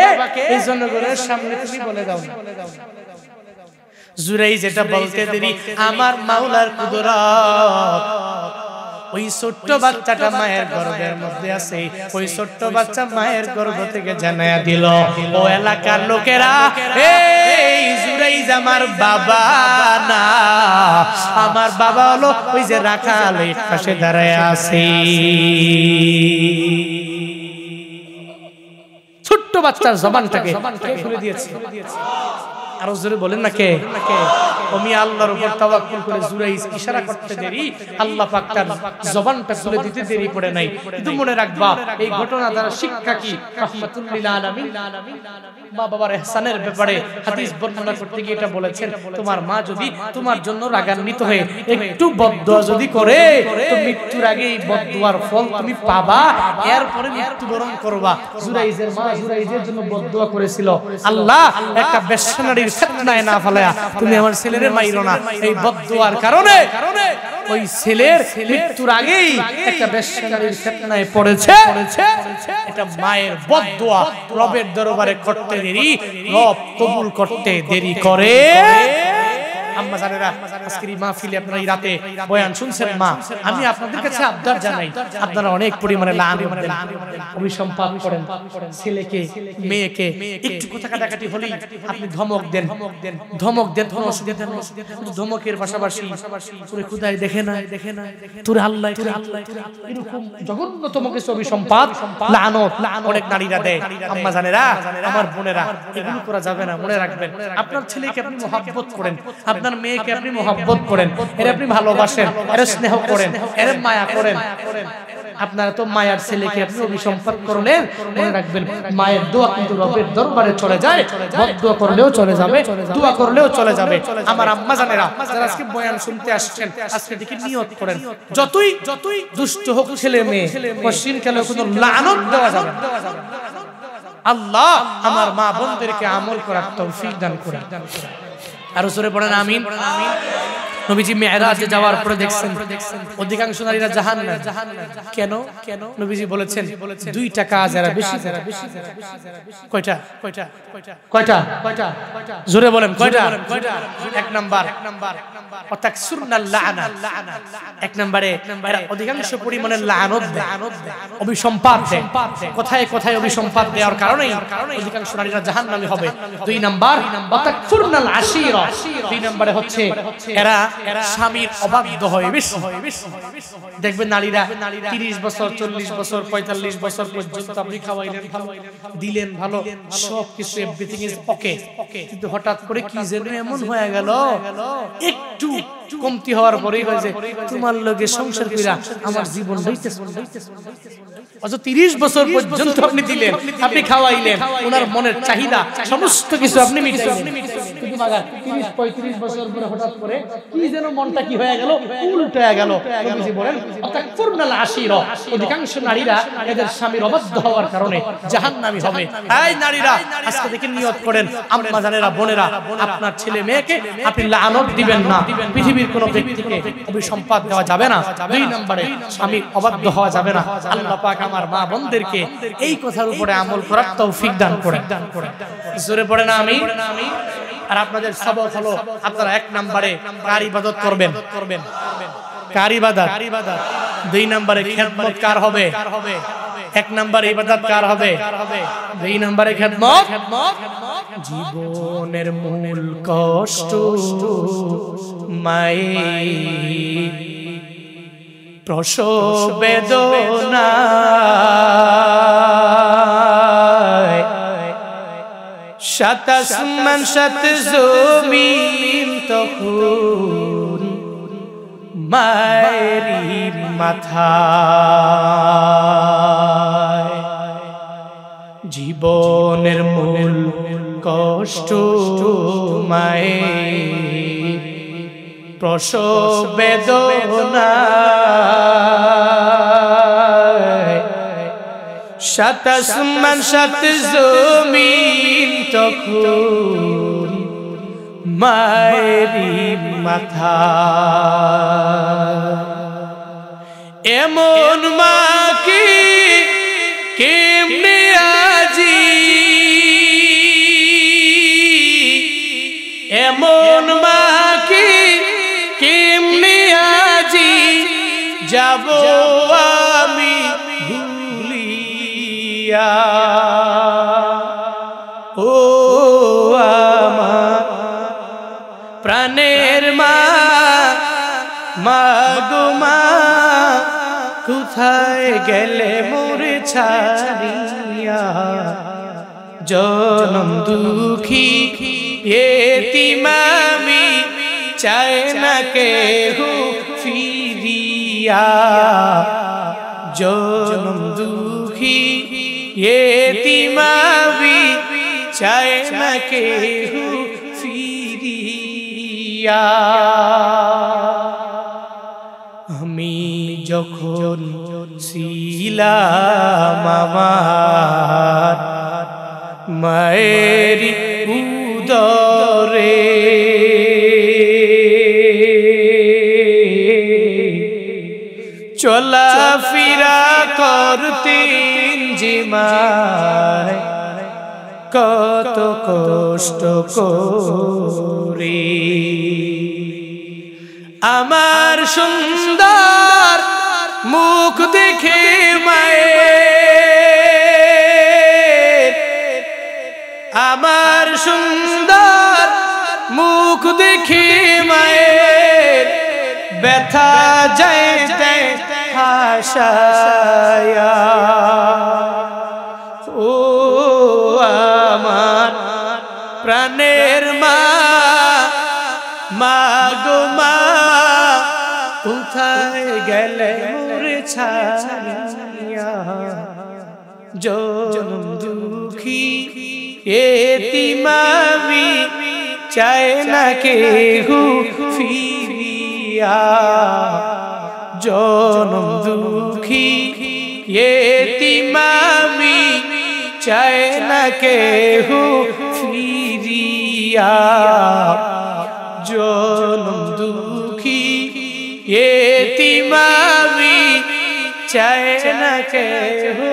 এই জনগণের সামনে তুমি বলে দাও। জুরাইজ যেটা বলতে দেরি, আমার মাওলার কুদরত, ওই ছোট্ট বাচ্চাটা মায়ের গর্ভের মধ্যে আছে, ওই ছোট্ট বাচ্চা মায়ের গর্ভ থেকে জানায়া দিল। ও এলাকার লোকেরা, এই জুরাইজ যে আমার বাবা না, আমার বাবা হলো ওই যে রাখাল এই পাশে দাঁড়ায় আছে। ছোট্ট বাচ্চার জবানটাকে খুলে দিয়েছে। আরো জোরে বলেন না কে? আমি আল্লাহর উপর তাওয়াক্কুল করে জুরাইজ ইশারা করতে দেরি, আল্লাহ পাক তার জবানটা খুলে দিতে দেরি পড়ে নাই। কিন্তু মনে রাখবা এই ঘটনা দ্বারা শিক্ষা কি? রাহমাতুল লিল আলামিন মা বাবার ইহসানের ব্যাপারে হাদিস বর্ণনা করতে গিয়ে এটা বলেছেন, তোমার মা যদি তোমার জন্য রাগান্বিত হয়ে একটু বদদোয়া যদি করে, তো মৃত্যুর আগে এই বদদোয়ার ফল তুমি পাবা, এরপরে মৃত্যুবরণ করবা। জুরাইজের মা জুরাইজের জন্য বদদোয়া করেছিল, আল্লাহ একটা বেশ্যা নারীর ফিতনায় না ফেলায়া তুমি আমার ছেলেরে মাইরো না। এই বদদোয়ার কারণে ওই ছেলের মৃত্যুর আগেই একটা বেশ্যা নারীর ফিতনায় পড়েছে। এটা মায়ের বদদোয়া রবের দরবারে করতে দেরি, রব কবুল করতে দেরি করে। আম্মা জানেরা, আজকের এই মাহফিলে আপনারা এই রাতে বয়ান শুনছেন, মা আমি আপনাদের কাছে আবদার জানাই, আপনারা অনেক পরিমাণে লাআনত দেন, অভিসম্পাদ করেন, ছেলেকে মেয়েকে একটু কথা কাটাকাটি হলেই আপনি ধমক দেন, কোনো অসুবিধা নেই। ধমকের পাশাপাশি তোরে খুদাই দেখে না, তোরে আল্লাহ এরকম জঘন্যতম কিছু অভিসম্পাদ লাআনত অনেক নারীরা দেয়। আম্মা জানেরা, আমার বোনেরা, এগুলো করা যাবে না। মনে রাখবেন, আপনার ছেলেকে আপনি মহব্বত করেন, আপনার মেয়েকে আপনি মহব্বত করেন, এর আপনি ভালোবাসেন, এর স্নেহ করেন, এর মায়া করেন। আপনারা তো মায়ার ছেলেকে আপনি অভিসম্পাদ করলেন, মনে রাখবেন মায়ের দোয়া কিন্তু রবের দরবারে চলে যায়, বদদোয়া করলেও চলে যাবে, দোয়া করলেও চলে যাবে। আমার আম্মা জানেরা, যারা আজকে বয়ান শুনতে আসছেন, আজকে দেখি নিয়ত করেন, যতই দুষ্ট হোক ছেলে মেয়ে, পশ্চিম কালে কোনো লানত দেওয়া যাবে না। আল্লাহ আমার মা বোনদেরকে আমল করার তৌফিক দান করেন। আরো জোরে পড়েন আমিন। নবীজি মেরাজে যাওয়ার পরে দেখছেন অধিকাংশ নারীরা জাহান্নামে। কেন? নবীজি বলেছেন দুইটা কাজ এরা বেশি। কয়টা? জোরে বলেন কয়টা? এক নাম্বার ওয়াতাকসুরনাল লাআনা, এক নম্বরে এরা অধিকাংশ পরিমাণে লাআনত দেয়, অভিসম্পাদ দেয়। কথায় কথায় অভিসম্পাদ দেওয়ার কারণেই অধিকাংশ নারীরা জাহান্নামী হবে। দুই নাম্বার ওয়াতাকফুরনাল আশীরা, দুই নম্বরে হচ্ছে এরা স্বামীর অবাধ্য হয় বেশি। দেখবেন নারীরা 30 বছর 40 বছর 45 বছর পর্যন্ত আপনি খাওয়াইলেন ভালো, দিলেন ভালো, সবকিছু এভরিথিং ইজ ওকে, কিন্তু হঠাৎ করে কি যেন এমন হয়ে গেল, একটু কমতি হওয়ার পরেই হয় যে তোমার লগে সংসার কইরা আমার জীবন হইতেছে। অথচ 30 বছর পর্যন্ত আপনি দিলেন, আপনি খাওয়াইলেন, ওনার মনের চাহিদা সমস্ত কিছু আপনি মিটাইলেন, কিন্তু মাগার 30-35 বছর পরে হঠাৎ করে কি যেন মনটা কি হয়ে গেল, উল্টো হয়ে গেল। নবীজি বলেন ওয়াতাকফুরনাল আশীরা, অধিকাংশ নারীরা এদের স্বামীর অবাধ্য হওয়ার কারণে জাহান্নামী হবে। এই নারীরা আজকে দেখে নিয়ত করেন, আম্মা জানেরা, বোনেরা, আপনার ছেলে মেয়েকে আপনি লাআনত দিবেন না, পৃথিবীর কোন ব্যক্তিকে অভিসম্পাদ দেওয়া যাবে না। দুই নম্বরে স্বামীর অবাধ্য হওয়া যাবে না। আল্লাহ পাক আমার মা বোনদেরকে এই কথার উপরে আমল করার তৌফিক দান করেন। জোরে পড়ে না আমি। আর আপনাদের সবক হলো আপনারা এক নম্বরে কার ইবাদত করবেন, কার ইবাদত। দুই নম্বরে খেদমত কার হবে, এক নম্বরে ইবাদত কার হবে, দুই নম্বরে খেদমত। জীবনের মূল কষ্ট মায়ের প্রসব বেদনা, সাত আসমান সাত জমিন তখন মায়েরই মাথায়। জীবনের মূল কষ্ট মায়ের প্রসব বেদনা, সাত আসমান সাত জমিন তখন মায়েরই মাথা। এমন মা কি কেমনে আজি, এমন মা কি কেমনে আজি যাব আমি ভুলিয়া। ও আমার গো মা কোথায় গেলে মোরে ছাড়িয়া জনম দুঃখী এতিম আমি চাই না কেহু ফিরিয়া জনম দুঃখী এতিম আমি চাই না কেহু ফিরিয়া আমি যখন ছিলাম আমার মায়ের উদরে চলা ফিরা করতেন যে মায় কত কষ্ট করে আমার সুন্দর মুখ দেখে মায়ের আমার সুন্দর মুখ দেখে মায়ের ব্যথা যাইতে হাসায়া ও আমার প্রাণের মা মা গো মা কোথায় গেলে মোরে ছাড়িয়া জনম দুঃখী এতিম আমি চাই না কেহু ফিরিয়া জনম দুঃখী এতিম আমি চাই না কেহু ফিরিয়া জনম দুঃখী এতিম আমি চাই না কেহু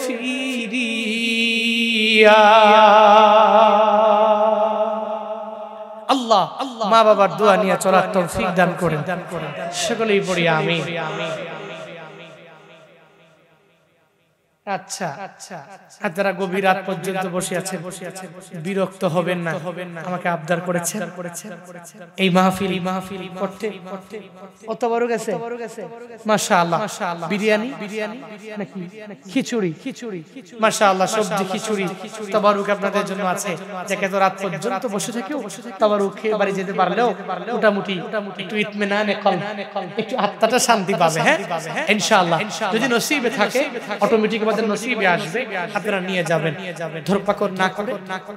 ফিরিয়া আল্লাহ মা বাবার দোয়া নিয়ে চলার তৌফিক দান করেন সকলেই পড়ি আমিন আচ্ছা আপনারা গভীর রাত পর্যন্ত বসে আছেন বিরক্ত হবেন না আমাকে আবদার করেছেন এই মাহফিল করতে কতবার গেছে মাশাআল্লাহ বিরিয়ানি নাকি খিচুড়ি মাশাআল্লাহ সবজি খিচুড়ি তাবারুক আপনাদের জন্য আছে যাকে তো রাত পর্যন্ত বসে থেকেও তাবারুক খেয়ে বাড়ি যেতে পারলেও মোটামুটি একটু ইতমিনানে কল একটু আত্মাটা শান্তি পাবে হ্যাঁ ইনশাআল্লাহ যদি নসিবে থাকে অটোমেটিক নসিবে আসবে আপনারা নিয়ে যাবেন ধরপাকড় না করে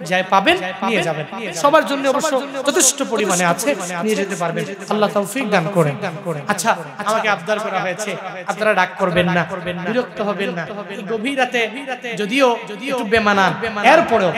যাই পাবেন নিয়ে যাবেন সবার জন্য অবশ্য যথেষ্ট পরিমাণে আছে নিয়ে যেতে পারবেন আল্লাহ তৌফিক দান করেন আচ্ছা আমাকে আবদার করা হয়েছে আপনারা ডাক করবেন না বিরক্ত হবেন না গভীর রাতে যদিও একটু বেমানান এরপরেও